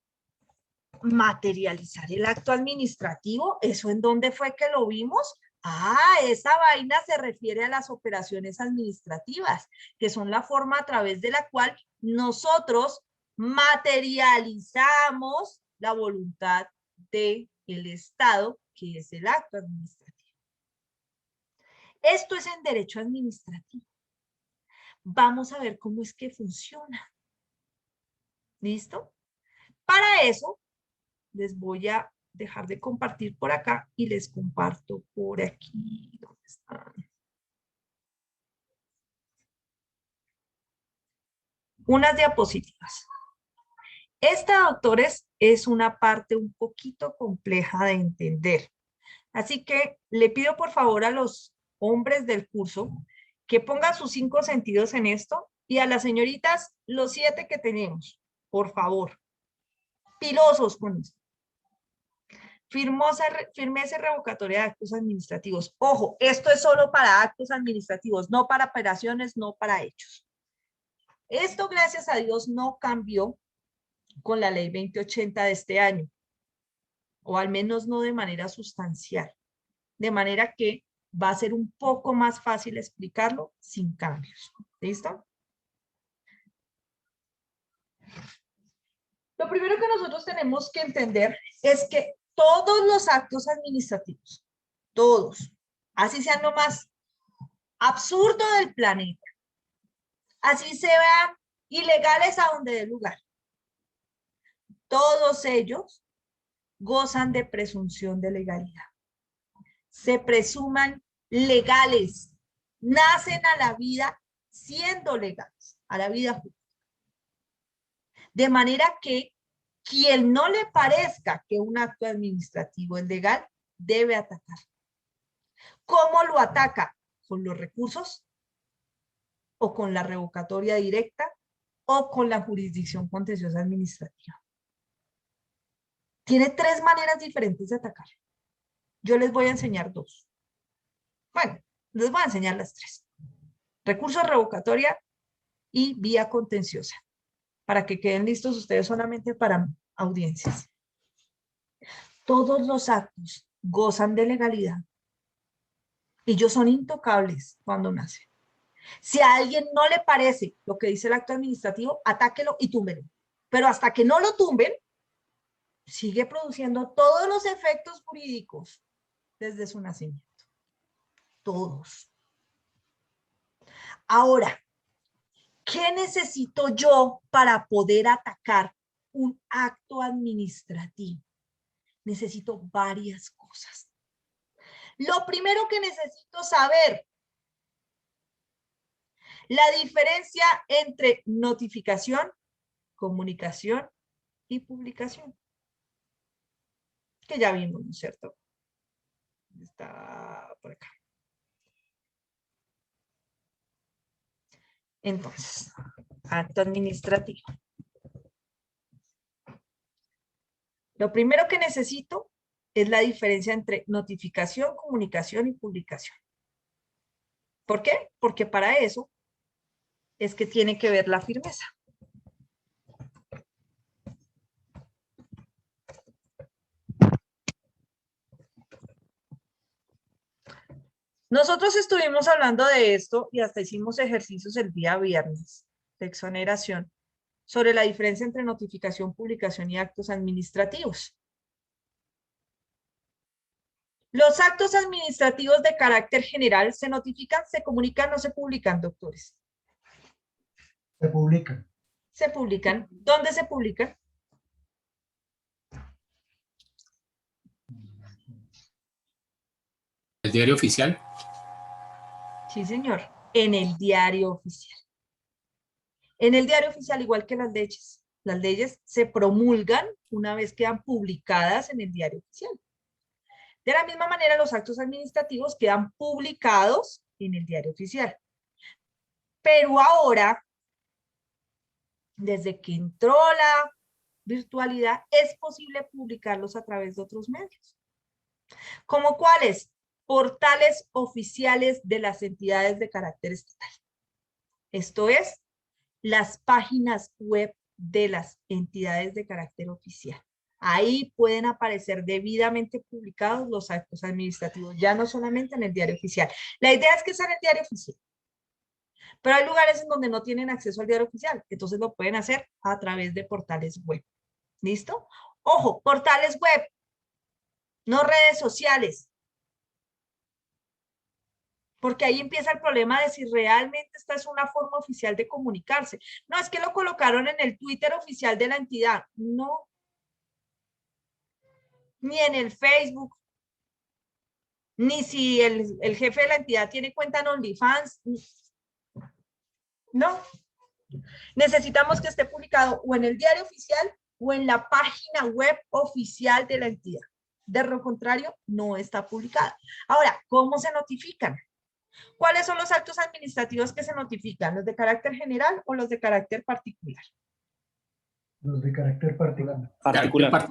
materializar el acto administrativo, ¿eso en dónde fue que lo vimos? Ah, esa vaina se refiere a las operaciones administrativas, que son la forma a través de la cual nosotros materializamos la voluntad del Estado, que es el acto administrativo. Esto es en derecho administrativo. Vamos a ver cómo es que funciona. ¿Listo? Para eso, les voy a dejar de compartir por acá y les comparto por aquí. ¿Dónde están? Unas diapositivas. Esta, doctores, es una parte un poquito compleja de entender. Así que le pido por favor a los hombres del curso que pongan sus 5 sentidos en esto y a las señoritas los 7 que tenemos, por favor. Pilosos con esto. Firmeza revocatoria de actos administrativos. Ojo, esto es solo para actos administrativos, no para operaciones, no para hechos. Esto, gracias a Dios, no cambió con la ley 2080 de este año, o al menos no de manera sustancial, de manera que va a ser un poco más fácil explicarlo sin cambios. ¿Listo? Lo primero que nosotros tenemos que entender es que todos los actos administrativos, todos, así sean lo más absurdo del planeta, así se vean ilegales a donde dé lugar, todos ellos gozan de presunción de legalidad. Se presuman legales, nacen a la vida siendo legales, a la vida justa. De manera que quien no le parezca que un acto administrativo es legal, debe atacar. ¿Cómo lo ataca? ¿Con los recursos? ¿O con la revocatoria directa? ¿O con la jurisdicción contenciosa administrativa? Tiene 3 maneras diferentes de atacar. Yo les voy a enseñar 2. Bueno, les voy a enseñar las 3. Recurso revocatoria y vía contenciosa. Para que queden listos ustedes solamente para audiencias. Todos los actos gozan de legalidad. Ellos son intocables cuando nacen. Si a alguien no le parece lo que dice el acto administrativo, atáquelo y túmbelo. Pero hasta que no lo tumben, sigue produciendo todos los efectos jurídicos desde su nacimiento. Todos. Ahora, ¿qué necesito yo para poder atacar un acto administrativo? Necesito varias cosas. Lo primero que necesito saber, la diferencia entre notificación, comunicación y publicación. Que ya vimos, ¿no es cierto? Está por acá. Entonces, acto administrativo. Lo primero que necesito es la diferencia entre notificación, comunicación y publicación. ¿Por qué? Porque para eso es que tiene que ver la firmeza. Nosotros estuvimos hablando de esto y hasta hicimos ejercicios el día viernes de exoneración sobre la diferencia entre notificación, publicación y actos administrativos. Los actos administrativos de carácter general se notifican, se comunican, no se publican, doctores. Se publican. Se publican. ¿Dónde se publican? ¿El diario oficial? Sí, señor. En el diario oficial. En el diario oficial, igual que las leyes. Las leyes se promulgan una vez quedan publicadas en el diario oficial. De la misma manera, los actos administrativos quedan publicados en el diario oficial. Pero ahora, desde que entró la virtualidad, es posible publicarlos a través de otros medios. ¿Cómo cuáles? Portales oficiales de las entidades de carácter estatal. Esto es, las páginas web de las entidades de carácter oficial. Ahí pueden aparecer debidamente publicados los actos administrativos, ya no solamente en el diario oficial. La idea es que sea en el diario oficial. Pero hay lugares en donde no tienen acceso al diario oficial, entonces lo pueden hacer a través de portales web. ¿Listo? Ojo, portales web, no redes sociales. Porque ahí empieza el problema de si realmente esta es una forma oficial de comunicarse. No, es que lo colocaron en el Twitter oficial de la entidad. No. Ni en el Facebook. Ni si el jefe de la entidad tiene cuenta en OnlyFans. No. Necesitamos que esté publicado o en el diario oficial o en la página web oficial de la entidad. De lo contrario, no está publicada. Ahora, ¿cómo se notifican? ¿Cuáles son los actos administrativos que se notifican? ¿Los de carácter general o los de carácter particular? Los de carácter particular. Particular.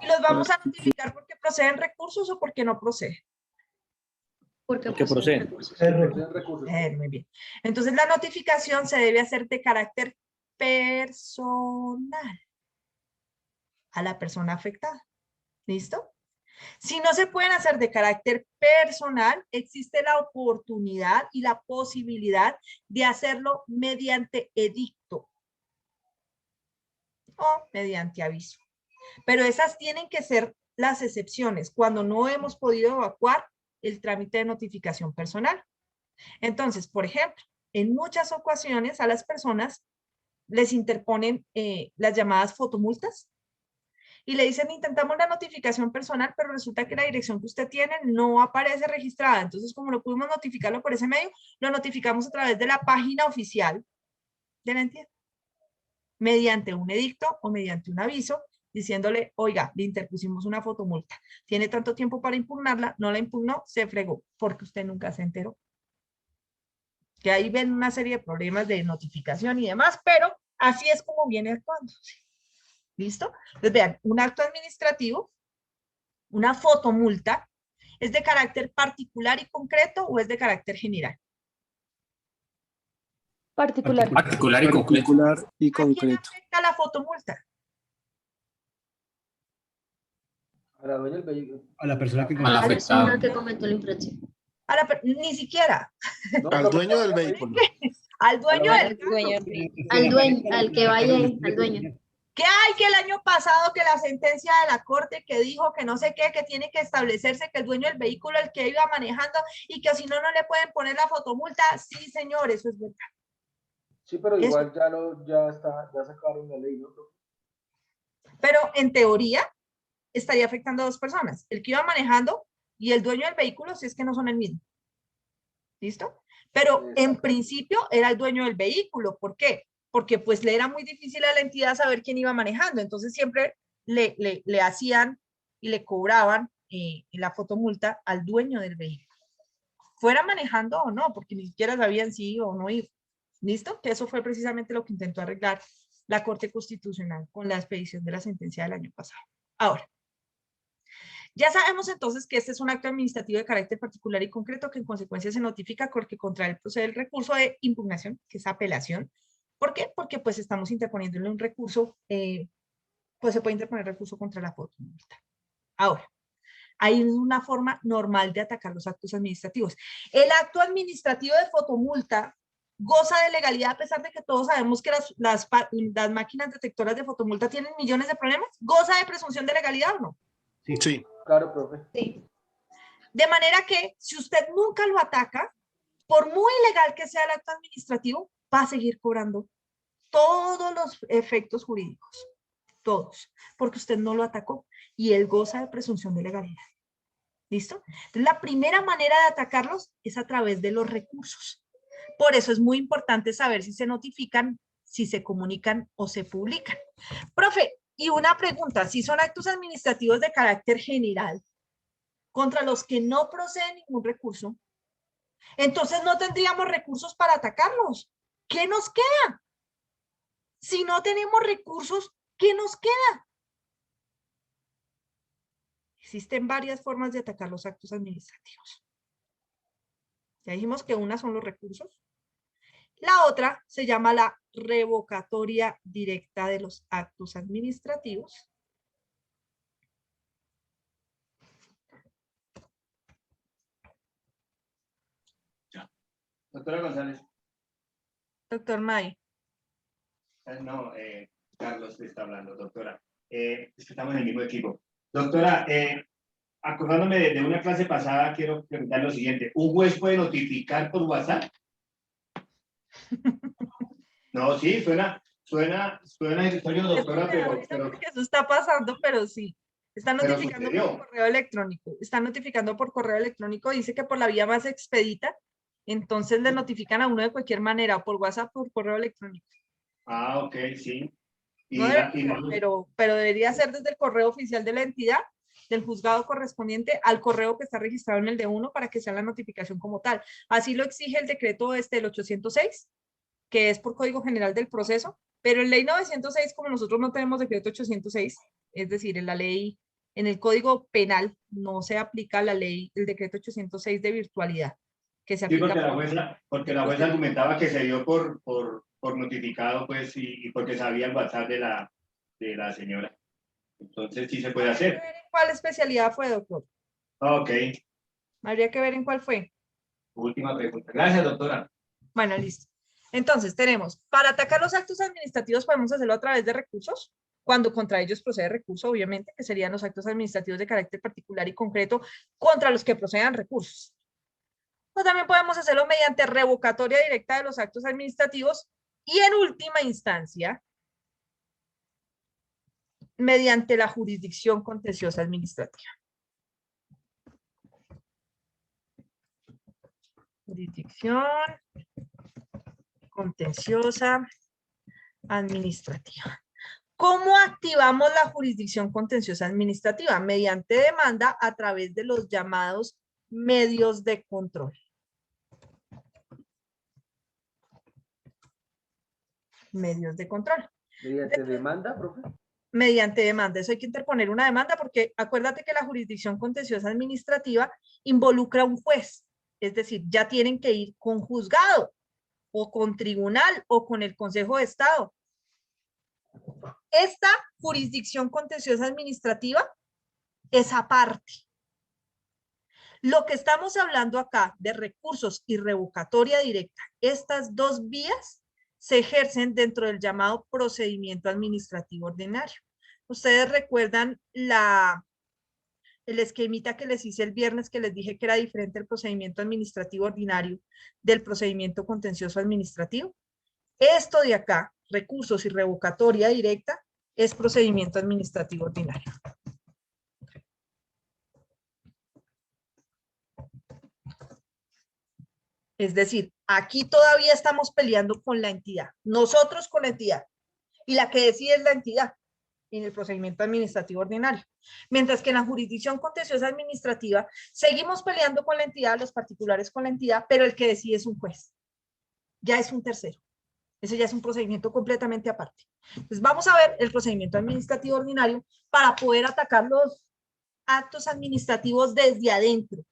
Y los vamos a notificar porque proceden recursos o porque no proceden. Porque proceden. Muy bien. Entonces la notificación se debe hacer de carácter personal a la persona afectada. ¿Listo? Si no se pueden hacer de carácter personal, existe la oportunidad y la posibilidad de hacerlo mediante edicto o mediante aviso. Pero esas tienen que ser las excepciones, cuando no hemos podido evacuar el trámite de notificación personal. Entonces, por ejemplo, en muchas ocasiones a las personas les interponen las llamadas fotomultas y le dicen, intentamos la notificación personal, pero resulta que la dirección que usted tiene no aparece registrada. Entonces, como no pudimos notificarlo por ese medio, lo notificamos a través de la página oficial de la entidad, mediante un edicto o mediante un aviso, diciéndole, oiga, le interpusimos una fotomulta. Tiene tanto tiempo para impugnarla, no la impugnó, se fregó, porque usted nunca se enteró. Que ahí ven una serie de problemas de notificación y demás, pero así es como viene actuando. ¿Listo? Entonces vean, un acto administrativo, una fotomulta, ¿es de carácter particular y concreto o es de carácter general? Particular. Particular y concreto. Particular y ¿A quién concreto. afecta la fotomulta? A la dueña del vehículo. A la persona que Al A la afectado. persona que cometió la infracción. Ni siquiera. No, Al pero dueño del vehículo. Al dueño del Al dueño, al que vaya, al dueño. ¿Qué hay que el año pasado que la sentencia de la corte que dijo que no sé qué, que tiene que establecerse que el dueño del vehículo el que iba manejando y que si no, no le pueden poner la fotomulta? Sí, señor, eso es verdad. Sí, pero Eso. igual ya sacaron la ley, ¿no? Pero en teoría estaría afectando a dos personas, el que iba manejando y el dueño del vehículo, si es que no son el mismo. ¿Listo? Pero en principio era el dueño del vehículo. ¿Por qué? Porque pues le era muy difícil a la entidad saber quién iba manejando. Entonces siempre le hacían y le cobraban la fotomulta al dueño del vehículo. Fuera manejando o no, porque ni siquiera sabían si iba o no iba. ¿Listo? Que eso fue precisamente lo que intentó arreglar la Corte Constitucional con la expedición de la sentencia del año pasado. Ahora, ya sabemos entonces que este es un acto administrativo de carácter particular y concreto que en consecuencia se notifica porque contra él procede el recurso de impugnación, que es apelación. ¿Por qué? Porque pues estamos interponiéndole un recurso, pues se puede interponer recurso contra la fotomulta. Ahora, hay una forma normal de atacar los actos administrativos. El acto administrativo de fotomulta goza de legalidad a pesar de que todos sabemos que las máquinas detectoras de fotomulta tienen millones de problemas. ¿Goza de presunción de legalidad o no? Sí. Claro, profe. Sí. De manera que si usted nunca lo ataca, por muy legal que sea el acto administrativo, va a seguir cobrando todos los efectos jurídicos, todos, porque usted no lo atacó y él goza de presunción de legalidad. ¿Listo? Entonces, la primera manera de atacarlos es a través de los recursos. Por eso es muy importante saber si se notifican, si se comunican o se publican. Profe, y una pregunta, si son actos administrativos de carácter general, contra los que no procede ningún recurso, entonces no tendríamos recursos para atacarlos. ¿Qué nos queda? Si no tenemos recursos, ¿qué nos queda? Existen varias formas de atacar los actos administrativos. Ya dijimos que una son los recursos. La otra se llama la revocatoria directa de los actos administrativos. Doctora González. Doctor May. No, Carlos te está hablando, doctora. Es que estamos en el mismo equipo. Doctora, acordándome de una clase pasada, quiero preguntar lo siguiente. ¿Un juez puede notificar por WhatsApp? No, sí, suena irrisorio, doctora, pero... Eso está pasando, pero sí. Están Pero notificando sucedió. por correo electrónico. Están notificando por correo electrónico. Dice que por la vía más expedita. Entonces le notifican a uno de cualquier manera, por WhatsApp o por correo electrónico. Ah, ok, sí. Y, No la- y debería, no- pero debería ser desde el correo oficial de la entidad, del juzgado correspondiente, al correo que está registrado en el D1 para que sea la notificación como tal. Así lo exige el decreto del 806, que es por Código General del Proceso, pero en ley 906, como nosotros no tenemos decreto 806, es decir, en la ley, en el Código Penal no se aplica la ley, el decreto 806 de virtualidad, que se Sí, aplica porque la jueza argumentaba que se dio por notificado, pues, y porque sabía el WhatsApp de la señora. Entonces sí se puede hacer. ¿Cuál especialidad fue, doctor? Ok, Habría que ver en cuál fue. última pregunta. Gracias, doctora. Bueno, listo. Entonces, tenemos, para atacar los actos administrativos podemos hacerlo a través de recursos, cuando contra ellos procede recurso, obviamente, que serían los actos administrativos de carácter particular y concreto contra los que procedan recursos. O también podemos hacerlo mediante revocatoria directa de los actos administrativos y en última instancia, mediante la jurisdicción contenciosa administrativa. Jurisdicción contenciosa administrativa. ¿Cómo activamos la jurisdicción contenciosa administrativa? Mediante demanda a través de los llamados medios de control. Medios de control. ¿Mediante demanda, profe? Mediante demanda. Eso hay que interponer una demanda porque acuérdate que la jurisdicción contenciosa administrativa involucra a un juez. Es decir, ya tienen que ir con juzgado o con tribunal o con el Consejo de Estado. Esta jurisdicción contenciosa administrativa es aparte. Lo que estamos hablando acá de recursos y revocatoria directa, estas dos vías se ejercen dentro del llamado procedimiento administrativo ordinario. Ustedes recuerdan el esquemita que les hice el viernes, que les dije que era diferente el procedimiento administrativo ordinario del procedimiento contencioso administrativo. Esto de acá, recursos y revocatoria directa, es procedimiento administrativo ordinario. Es decir, aquí todavía estamos peleando con la entidad, nosotros con la entidad, y la que decide es la entidad en el procedimiento administrativo ordinario. Mientras que en la jurisdicción contenciosa administrativa seguimos peleando con la entidad, los particulares con la entidad, pero el que decide es un juez. Ya es un tercero. Ese ya es un procedimiento completamente aparte. Entonces vamos a ver el procedimiento administrativo ordinario para poder atacar los actos administrativos desde adentro,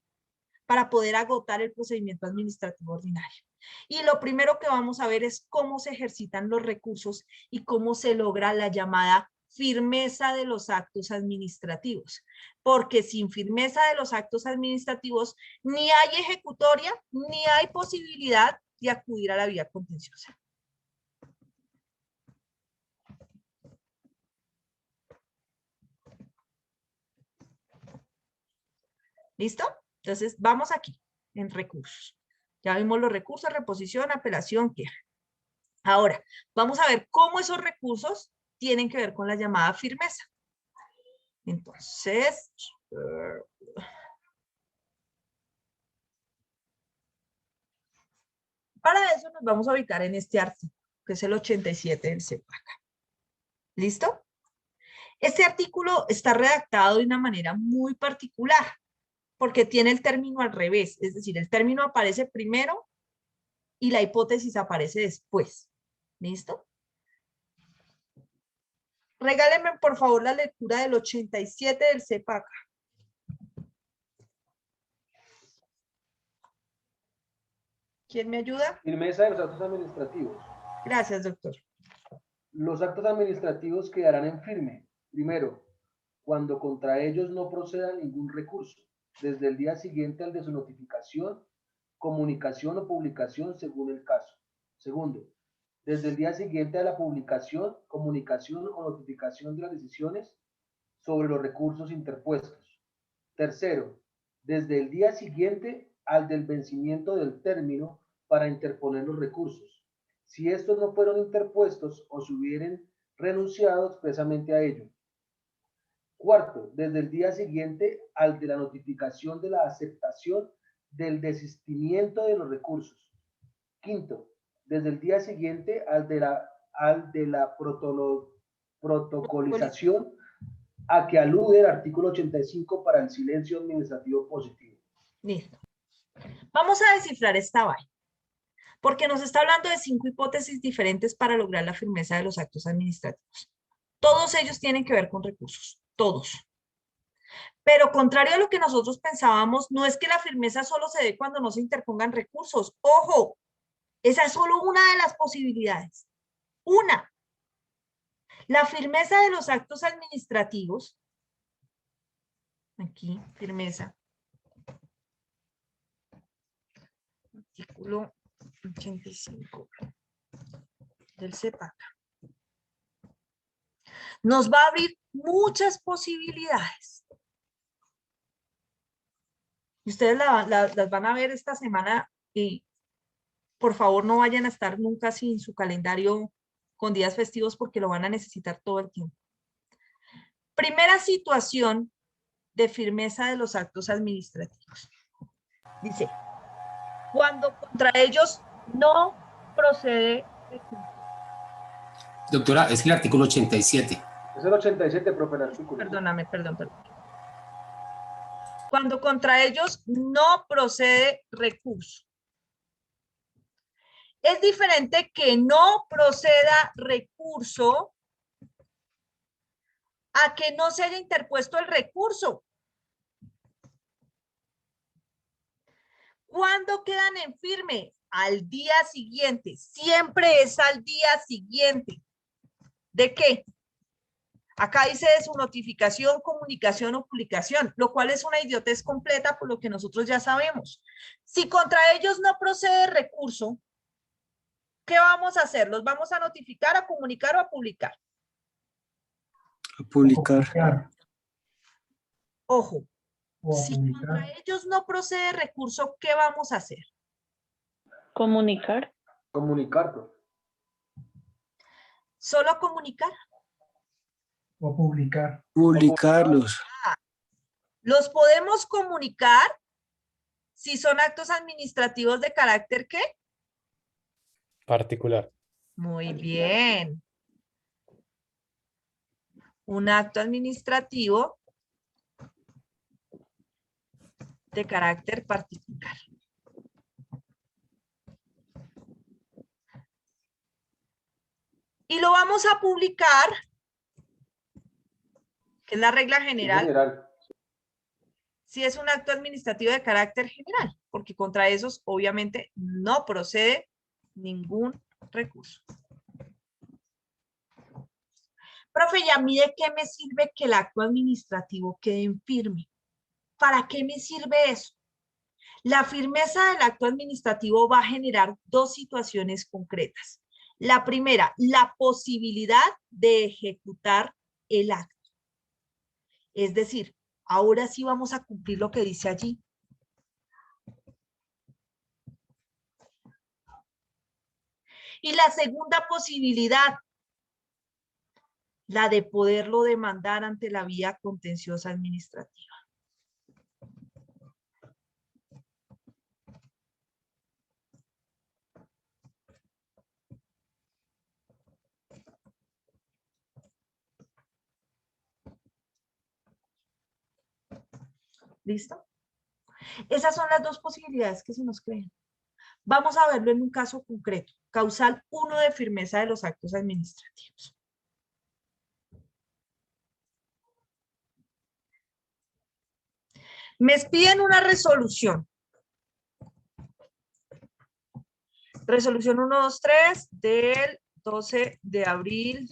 para poder agotar el procedimiento administrativo ordinario. Y lo primero que vamos a ver es cómo se ejercitan los recursos y cómo se logra la llamada firmeza de los actos administrativos. Porque sin firmeza de los actos administrativos ni hay ejecutoria ni hay posibilidad de acudir a la vía contenciosa. ¿Listo? Entonces, vamos aquí, en recursos. Ya vimos los recursos, reposición, apelación, queja. Ahora, vamos a ver cómo esos recursos tienen que ver con la llamada firmeza. Entonces, para eso nos vamos a ubicar en este artículo, que es el 87 del CEPAC. ¿Listo? Este artículo está redactado de una manera muy particular, porque tiene el término al revés, es decir, el término aparece primero y la hipótesis aparece después. ¿Listo? Regálenme, por favor, la lectura del 87 del CEPAC. ¿Quién me ayuda? Firmeza de los actos administrativos. Gracias, doctor. Los actos administrativos quedarán en firme. Primero, cuando contra ellos no proceda ningún recurso, desde el día siguiente al de su notificación, comunicación o publicación según el caso. Segundo, desde el día siguiente a la publicación, comunicación o notificación de las decisiones sobre los recursos interpuestos. Tercero, desde el día siguiente al del vencimiento del término para interponer los recursos, si estos no fueron interpuestos o se hubieren renunciado expresamente a ello. Cuarto, desde el día siguiente al de la notificación de la aceptación del desistimiento de los recursos. Quinto, desde el día siguiente al de la protocolización a que alude el artículo 85 para el silencio administrativo positivo. Listo. Vamos a descifrar esta vaina, porque nos está hablando de 5 hipótesis diferentes para lograr la firmeza de los actos administrativos. Todos ellos tienen que ver con recursos, todos. Pero contrario a lo que nosotros pensábamos, no es que la firmeza solo se dé cuando no se interpongan recursos. ¡Ojo! Esa es solo una de las posibilidades. Una. La firmeza de los actos administrativos. Aquí, firmeza. Artículo 85 del CEPAC. Nos va a abrir muchas posibilidades. Y ustedes las van a ver esta semana y por favor no vayan a estar nunca sin su calendario con días festivos porque lo van a necesitar todo el tiempo. Primera situación de firmeza de los actos administrativos. Dice, cuando contra ellos no procede recurso. Doctora, es el artículo 87. Es el 87, profe, el artículo. Perdóname, perdón. Cuando contra ellos no procede recurso. Es diferente que no proceda recurso a que no se haya interpuesto el recurso. ¿Cuándo quedan en firme? Al día siguiente. Siempre es al día siguiente. ¿De qué? Acá dice de su notificación, comunicación o publicación, lo cual es una idiotez completa por lo que nosotros ya sabemos. Si contra ellos no procede recurso, ¿qué vamos a hacer? ¿Los vamos a notificar, a comunicar o a publicar? A publicar. Ojo, O a si publicar. contra ellos no procede recurso, ¿qué vamos a hacer? Comunicar. Comunicar, profe. ¿Solo comunicar? O publicar. Publicarlos. ¿Los podemos comunicar si son actos administrativos de carácter qué? Particular. Muy bien. Un acto administrativo de carácter particular. Y lo vamos a publicar, que es la regla general, si es un acto administrativo de carácter general, porque contra esos obviamente no procede ningún recurso. Profe, ¿y a mí de qué me sirve que el acto administrativo quede en firme? ¿Para qué me sirve eso? La firmeza del acto administrativo va a generar 2 situaciones concretas. La primera, la posibilidad de ejecutar el acto. Es decir, ahora sí vamos a cumplir lo que dice allí. Y la segunda posibilidad, la de poderlo demandar ante la vía contenciosa administrativa. ¿Listo? Esas son las 2 posibilidades que se nos crean. Vamos a verlo en un caso concreto. Causal 1 de firmeza de los actos administrativos. Me piden una resolución. Resolución 123 del 12 de abril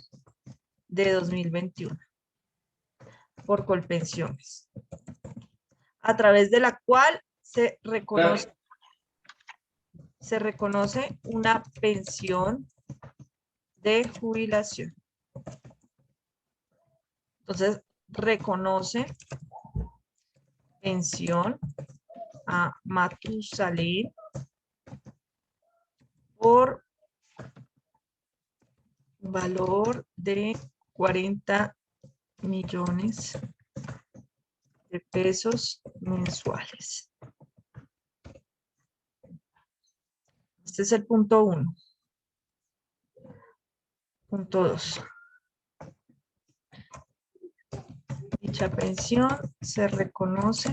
de 2021 por Colpensiones, a través de la cual se reconoce una pensión de jubilación. Entonces, reconoce pensión a Matusalén por valor de 40 millones de pesos mensuales. Este es el punto 1. Punto 2. Dicha pensión se reconoce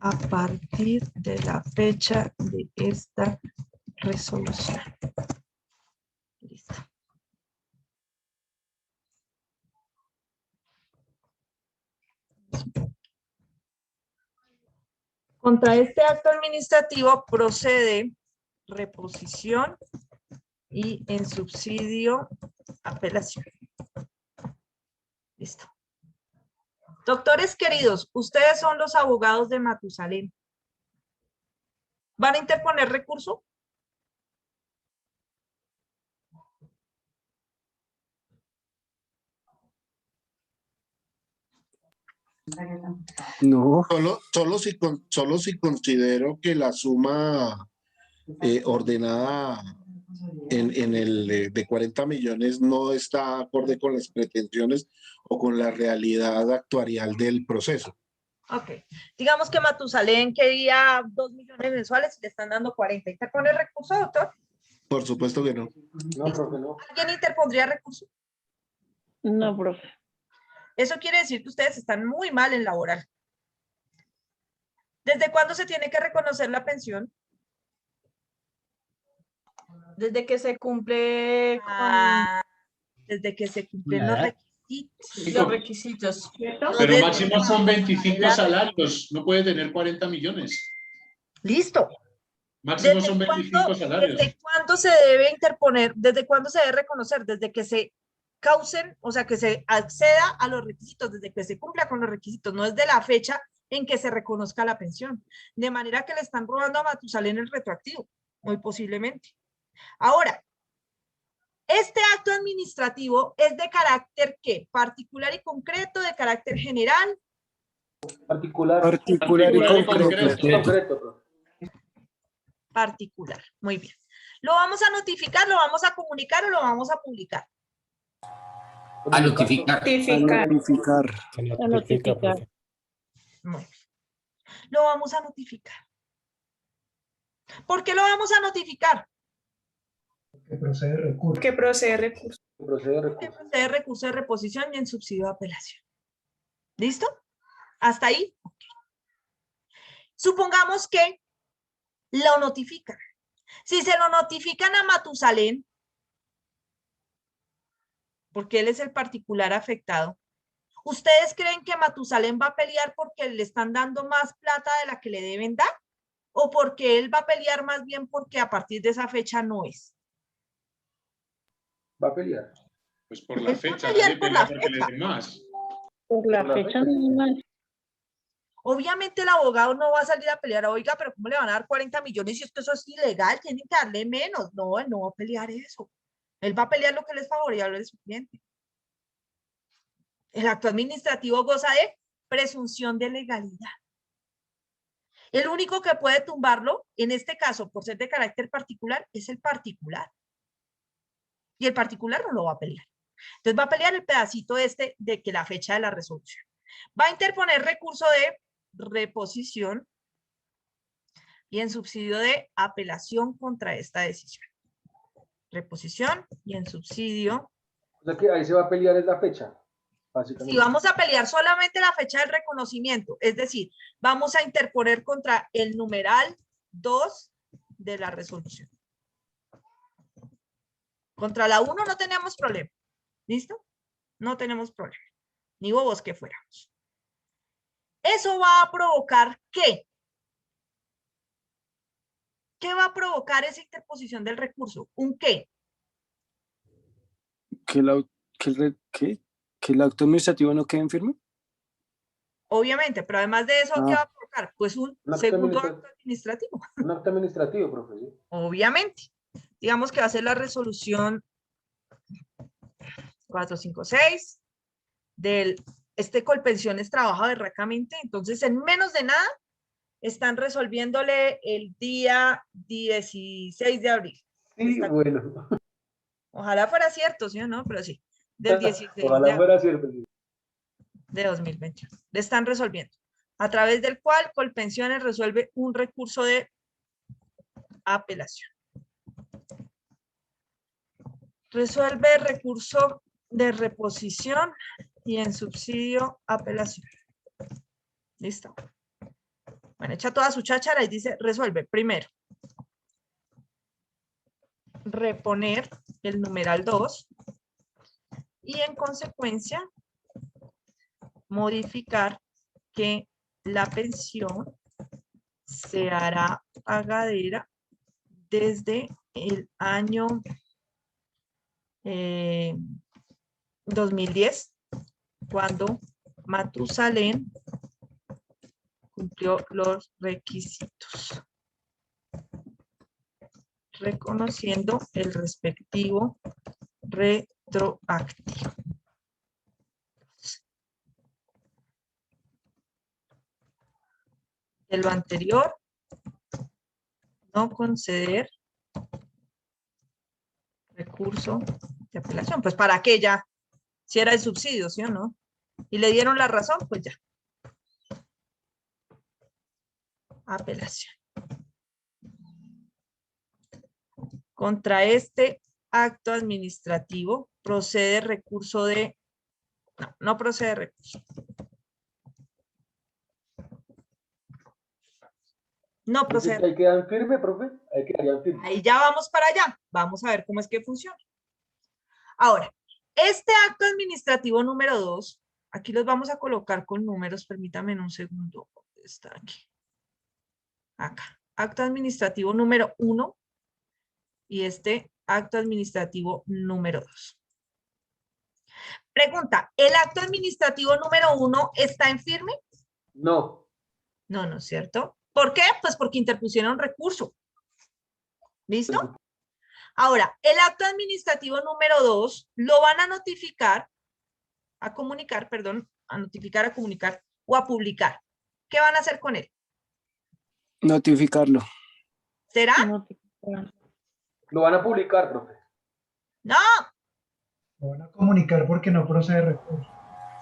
a partir de la fecha de esta resolución. Listo. Contra este acto administrativo procede reposición y en subsidio apelación. Listo. Doctores queridos, ustedes son los abogados de Matusalén. ¿Van a interponer recurso? No. Solo si considero que la suma ordenada en el de 40 millones no está acorde con las pretensiones o con la realidad actuarial del proceso. Ok. Digamos que Matusalén quería 2 millones mensuales y le están dando 40. ¿Interpone recurso, doctor? Por supuesto que no. No, profe, no. ¿Alguien interpondría recurso? No, profe. Eso quiere decir que ustedes están muy mal en laboral. ¿Desde cuándo se tiene que reconocer la pensión? Desde que se cumple Desde que se cumplen los requisitos. los requisitos. Pero máximo son 25 salarios, no puede tener 40 millones. Listo. Máximo son 25 salarios. ¿Desde cuándo se debe interponer? ¿Desde cuándo se debe reconocer? Desde que se causen, o sea, que se acceda a los requisitos, desde que se cumpla con los requisitos, no es de la fecha en que se reconozca la pensión. De manera que le están robando a Matusalén el retroactivo, muy posiblemente. Ahora, este acto administrativo es de carácter ¿qué? ¿Particular y concreto? ¿De carácter general? Particular y concreto. Particular, muy bien. ¿Lo vamos a notificar, lo vamos a comunicar o lo vamos a publicar? A notificar. A notificar. Muy bien. Lo vamos a notificar. ¿Por qué lo vamos a notificar? Que procede recurso. Que procede recurso. Que procede recurso de reposición y en subsidio de apelación. ¿Listo? ¿Hasta ahí? Okay. Supongamos que lo notifican. Si se lo notifican a Matusalén, porque él es el particular afectado, ¿ustedes creen que Matusalén va a pelear porque le están dando más plata de la que le deben dar? ¿O porque él va a pelear más bien porque a partir de esa fecha no es? Va a pelear. Pues por la Él va a fecha, pelear nadie por pelea la porque le fecha. den más. Por la fecha mínima. Obviamente el abogado no va a salir a pelear, oiga, pero ¿cómo le van a dar 40 millones si es que eso es ilegal? Tienen que darle menos. No, él no va a pelear eso. Él va a pelear lo que le es favorable a su cliente. El acto administrativo goza de presunción de legalidad. El único que puede tumbarlo, en este caso, por ser de carácter particular, es el particular. Y el particular no lo va a pelear. Entonces va a pelear el pedacito este de que la fecha de la resolución. Va a interponer recurso de reposición y en subsidio de apelación contra esta decisión. Reposición y en subsidio. O sea que ahí se va a pelear es la fecha. Si vamos a pelear solamente la fecha del reconocimiento, es decir, vamos a interponer contra el numeral 2 de la resolución. Contra la 1 no tenemos problema. ¿Listo? No tenemos problema. Ni bobos que fuéramos. Eso va a provocar ¿qué? ¿Qué va a provocar esa interposición del recurso? ¿Un qué? Que el acto administrativo no quede en firme. Obviamente, pero además de eso, ¿qué va a provocar? Pues un segundo acto administrativo. Un acto administrativo, profe. ¿Sí? Obviamente. Digamos que va a ser la resolución 456 del Colpensiones trabaja berracamente. Entonces, en menos de nada, están resolviéndole el día 16 de abril. Sí, bueno. Ojalá fuera cierto, ¿sí o no? Pero sí. Del 16 Ojalá fuera cierto. De 2021. Le están resolviendo. A través del cual Colpensiones resuelve un recurso de apelación. Resuelve recurso de reposición y en subsidio apelación. Listo. Bueno, echa toda su cháchara y dice, resuelve. Primero, reponer el numeral 2 y en consecuencia modificar que la pensión se hará pagadera desde el año 2010, cuando Matusalén cumplió los requisitos, reconociendo el respectivo retroactivo. De lo anterior, no conceder recurso de apelación. Pues ¿para qué ya? Si era el subsidio, ¿sí o no? Y le dieron la razón, pues ya. Apelación. Contra este acto administrativo procede recurso de... No, no procede recurso. No procede. Ahí quedan firme, profe. Ahí quedarían firme. Ahí ya vamos para allá. Vamos a ver cómo es que funciona. Ahora, este acto administrativo número 2, aquí los vamos a colocar con números. Permítame en un segundo. ¿Dónde está aquí? Acá. Acto administrativo número 1 y este acto administrativo número 2. Pregunta, ¿el acto administrativo número 1 está en firme? No. No, no es cierto. ¿Por qué? Pues porque interpusieron recurso. ¿Listo? Ahora, el acto administrativo número 2 lo van a notificar, a comunicar, perdón, a notificar, a comunicar o a publicar. ¿Qué van a hacer con él? Notificarlo. ¿Será? Lo van a publicar, profe. No. Lo van a comunicar porque no procede recurso.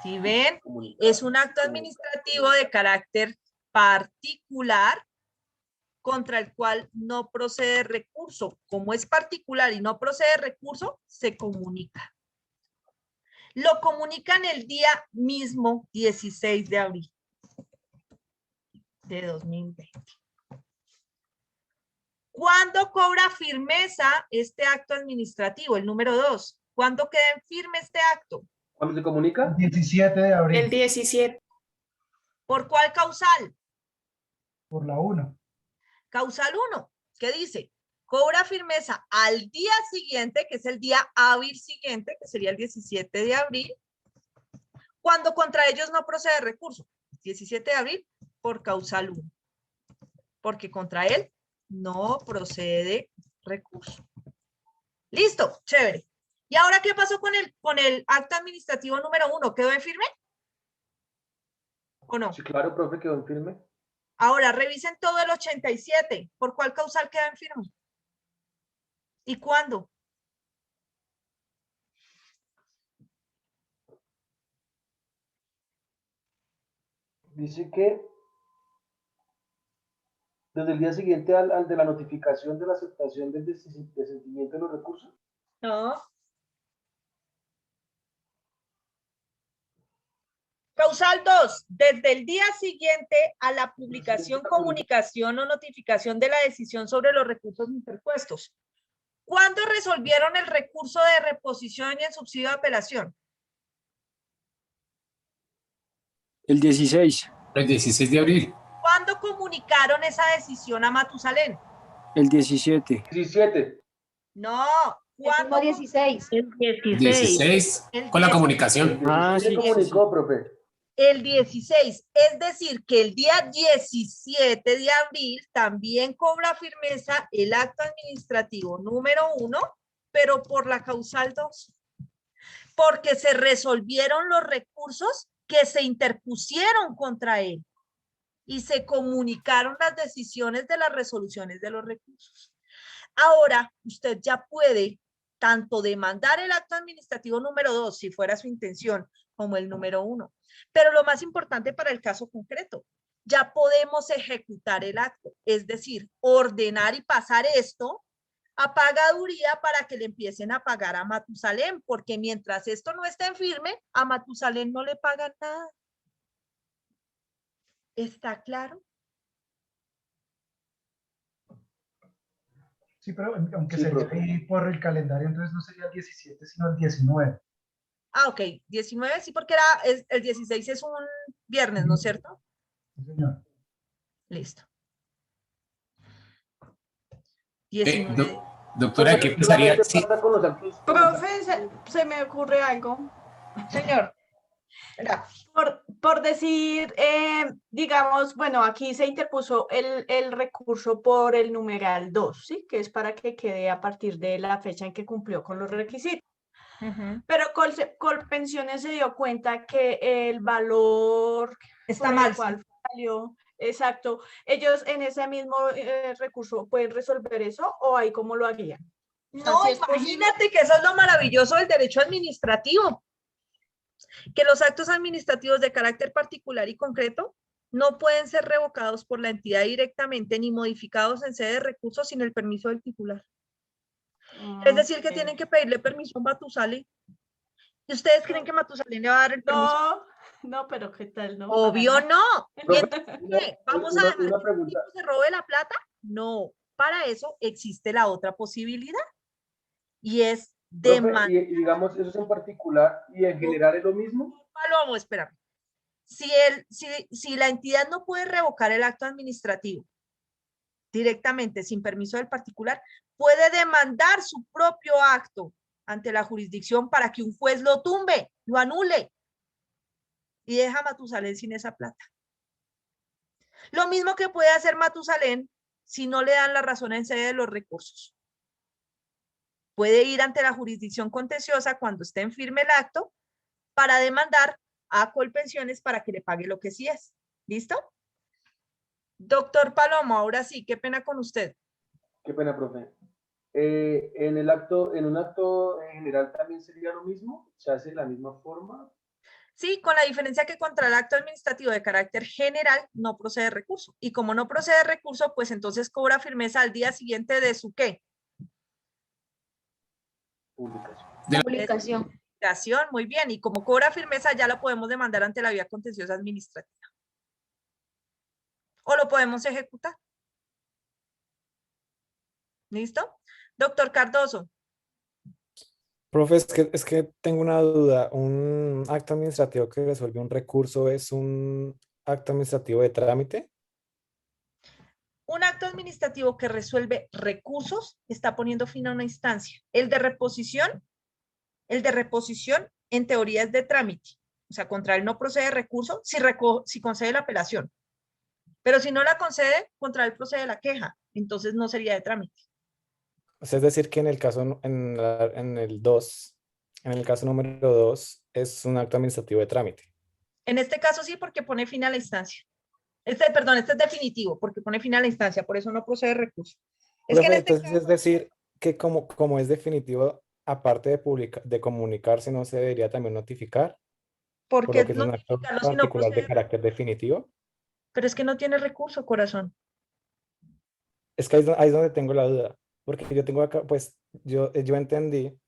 Si ven, es un acto administrativo de carácter particular contra el cual no procede recurso. Como es particular y no procede recurso, se comunica. Lo comunican el día mismo, 16 de abril de 2020. ¿Cuándo cobra firmeza este acto administrativo? El número 2. ¿Cuándo queda en firme este acto? ¿Cuándo se comunica? 17 de abril. El 17. ¿Por cuál causal? Por la 1. Causal 1, ¿qué dice? Cobra firmeza al día siguiente, que es el día hábil siguiente, que sería el 17 de abril, cuando contra ellos no procede recurso. 17 de abril por causal 1, porque contra él no procede recurso. Listo, chévere. ¿Y ahora qué pasó con el acto administrativo número 1? ¿Quedó en firme? ¿O no? Sí, claro, profe, quedó en firme. Ahora, revisen todo el 87. ¿Por cuál causal queda en firme? ¿Y cuándo? Dice que desde el día siguiente al de la notificación de la aceptación del desistimiento de los recursos. No. Causal 2, desde el día siguiente a la publicación, comunicación o notificación de la decisión sobre los recursos interpuestos. ¿Cuándo resolvieron el recurso de reposición y el subsidio de apelación? El 16. El 16 de abril. ¿Cuándo comunicaron esa decisión a Matusalén? El 17. 17. No. ¿Cuándo? 16. El 16 con la comunicación. Ah, ¿Quién sí. comunicó, profe? El 16, es decir, que el día 17 de abril también cobra firmeza el acto administrativo número 1, pero por la causal 2, porque se resolvieron los recursos que se interpusieron contra él y se comunicaron las decisiones de las resoluciones de los recursos. Ahora, usted ya puede tanto demandar el acto administrativo número 2, si fuera su intención, como el número 1. Pero lo más importante para el caso concreto, ya podemos ejecutar el acto, es decir, ordenar y pasar esto apagaduría para que le empiecen a pagar a Matusalén, porque mientras esto no esté en firme, a Matusalén no le pagan nada. ¿Está claro? Sí, pero aunque Sí, sería profe. ahí por el calendario, entonces no sería el 17, sino el 19. Ah, ok, 19 sí, porque el 16 es un viernes, ¿no es cierto? Sí, señor. Listo. 19. Doctora, ¿qué pasaría Solamente si... pasa con los actos. Profe, se me ocurre algo. Señor. Venga. Por decir, digamos, bueno, aquí se interpuso el recurso por el numeral 2, ¿sí? Que es para que quede a partir de la fecha en que cumplió con los requisitos. Pero Colpensiones se dio cuenta que el valor está por el mal. cual salió, exacto, ellos en ese mismo recurso pueden resolver eso o ahí cómo lo harían. No, imagínate que eso es lo maravilloso del derecho administrativo, que los actos administrativos de carácter particular y concreto no pueden ser revocados por la entidad directamente ni modificados en sede de recursos sin el permiso del titular. Es decir, que tienen que pedirle permiso a Matusalén. ¿Y ustedes creen que Matusalén le va a dar el permiso? No, pero ¿qué tal? No, obvio no. Profe, ¿Qué? ¿Vamos a dejar que una el pregunta. tipo se robe la plata? No. Para eso existe la otra posibilidad. Y es Profe, y digamos, eso es en particular y en general es lo mismo. Palomo, espérame. Si la entidad no puede revocar el acto administrativo directamente sin permiso del particular, puede demandar su propio acto ante la jurisdicción para que un juez lo tumbe, lo anule y deja a Matusalén sin esa plata. Lo mismo que puede hacer Matusalén si no le dan la razón en sede de los recursos. Puede ir ante la jurisdicción contenciosa cuando esté en firme el acto para demandar a Colpensiones para que le pague lo que sí es. ¿Listo? Doctor Palomo, ahora sí, qué pena con usted. Qué pena, profe. En un acto en general también sería lo mismo, se hace de la misma forma. Sí, con la diferencia que contra el acto administrativo de carácter general no procede recurso. Y como no procede recurso, pues entonces cobra firmeza al día siguiente de su ¿qué? Publicación. Publicación, muy bien. Y como cobra firmeza, ya lo podemos demandar ante la vía contenciosa administrativa. O lo podemos ejecutar. ¿Listo? Doctor Cardoso. Profe, es que tengo una duda. ¿Un acto administrativo que resuelve un recurso es un acto administrativo de trámite? Un acto administrativo que resuelve recursos está poniendo fin a una instancia. El de reposición en teoría es de trámite. O sea, contra él no procede recurso si concede la apelación. Pero si no la concede, contra él procede la queja. Entonces no sería de trámite. O sea, es decir, que en el caso, en el 2, en el caso número 2, es un acto administrativo de trámite. En este caso sí, porque pone fin a la instancia. Este es definitivo, porque pone fin a la instancia, por eso no procede recurso. Es Profe, que en este entonces es decir, que como es definitivo, aparte de comunicarse, ¿no se debería también notificar? Por porque lo que es un acto notificarlo si no particular de procede, carácter definitivo. pero es que no tiene recurso, corazón. Es que ahí es donde tengo la duda, porque yo tengo acá, pues yo entendí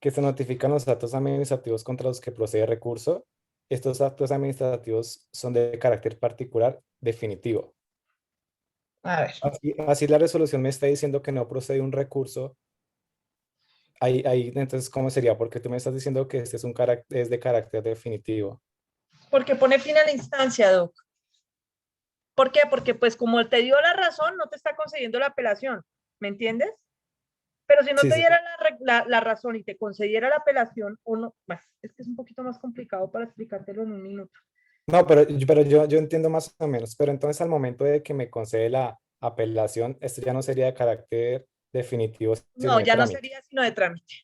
que se notifican los actos administrativos contra los que procede recurso. Estos actos administrativos son de carácter particular definitivo. A ver. Así la resolución me está diciendo que no procede un recurso. Ahí entonces, ¿cómo sería? Porque tú me estás diciendo que este es de carácter definitivo. Porque pone fin a la instancia, Doc. ¿Por qué? Porque pues como te dio la razón, no te está concediendo la apelación. ¿Me entiendes? Pero si no Sí, te sí. diera la razón y te concediera la apelación, uno, bueno, es que es un poquito más complicado para explicártelo en un minuto. No, pero yo entiendo más o menos. Pero entonces al momento de que me concede la apelación, esto ya no sería de carácter definitivo, sino No, de ya no trámite. sería sino de trámite.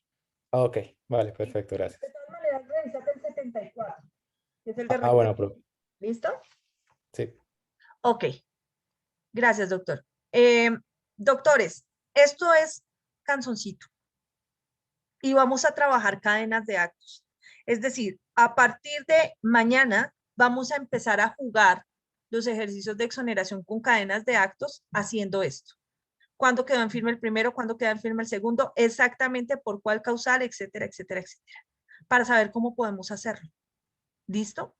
Ah, ok, vale, perfecto, gracias. De todas maneras, revísate el 74, que es el de Ah, bueno, recursos. profe. ¿Listo? Sí. Ok. Gracias, doctor. Doctores, esto es canzoncito. Y vamos a trabajar cadenas de actos. Es decir, a partir de mañana vamos a empezar a jugar los ejercicios de exoneración con cadenas de actos haciendo esto. cuándo quedó en firme el primero, cuándo quedó en firme el segundo, exactamente por cuál causal, etcétera, etcétera, etcétera, para saber cómo podemos hacerlo. ¿Listo?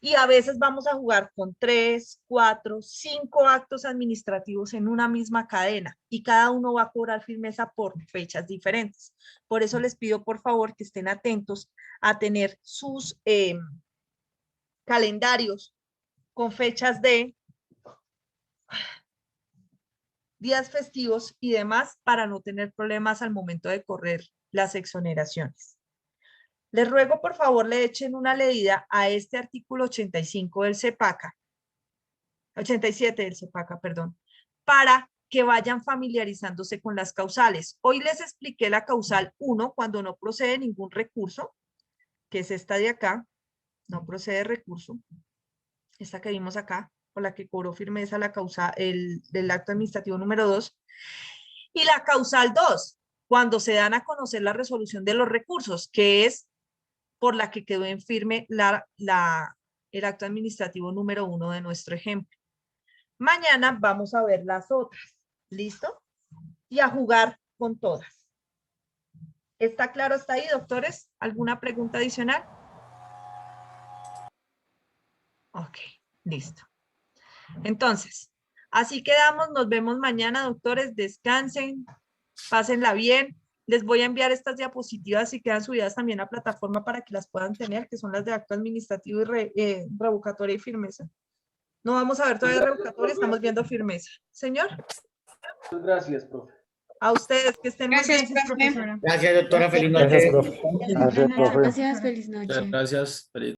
Y a veces vamos a jugar con 3, 4, 5 actos administrativos en una misma cadena y cada uno va a cobrar firmeza por fechas diferentes. Por eso les pido por favor que estén atentos a tener sus calendarios con fechas de días festivos y demás para no tener problemas al momento de correr las exoneraciones. Les ruego, por favor, le echen una leída a este artículo 85 del CEPACA, 87 del CEPACA, perdón, para que vayan familiarizándose con las causales. Hoy les expliqué la causal 1 cuando no procede ningún recurso, que es esta de acá, no procede recurso, esta que vimos acá, por la que cobró firmeza la causa del acto administrativo número 2, y la causal 2, cuando se dan a conocer la resolución de los recursos, que es por la que quedó en firme el acto administrativo número 1 de nuestro ejemplo. Mañana vamos a ver las otras, ¿listo? Y a jugar con todas. ¿Está claro hasta ahí, doctores? ¿Alguna pregunta adicional? Ok, listo. Entonces, así quedamos, nos vemos mañana, doctores, descansen, pásenla bien. Les voy a enviar estas diapositivas y quedan subidas también a plataforma para que las puedan tener, que son las de acto administrativo y revocatoria y firmeza. No vamos a ver todavía revocatoria, estamos viendo firmeza. Señor. Muchas gracias, profe. A ustedes, que estén muy bien. Gracias, doctora. Feliz noche. Gracias, profe. Gracias, feliz noche. Gracias. Feliz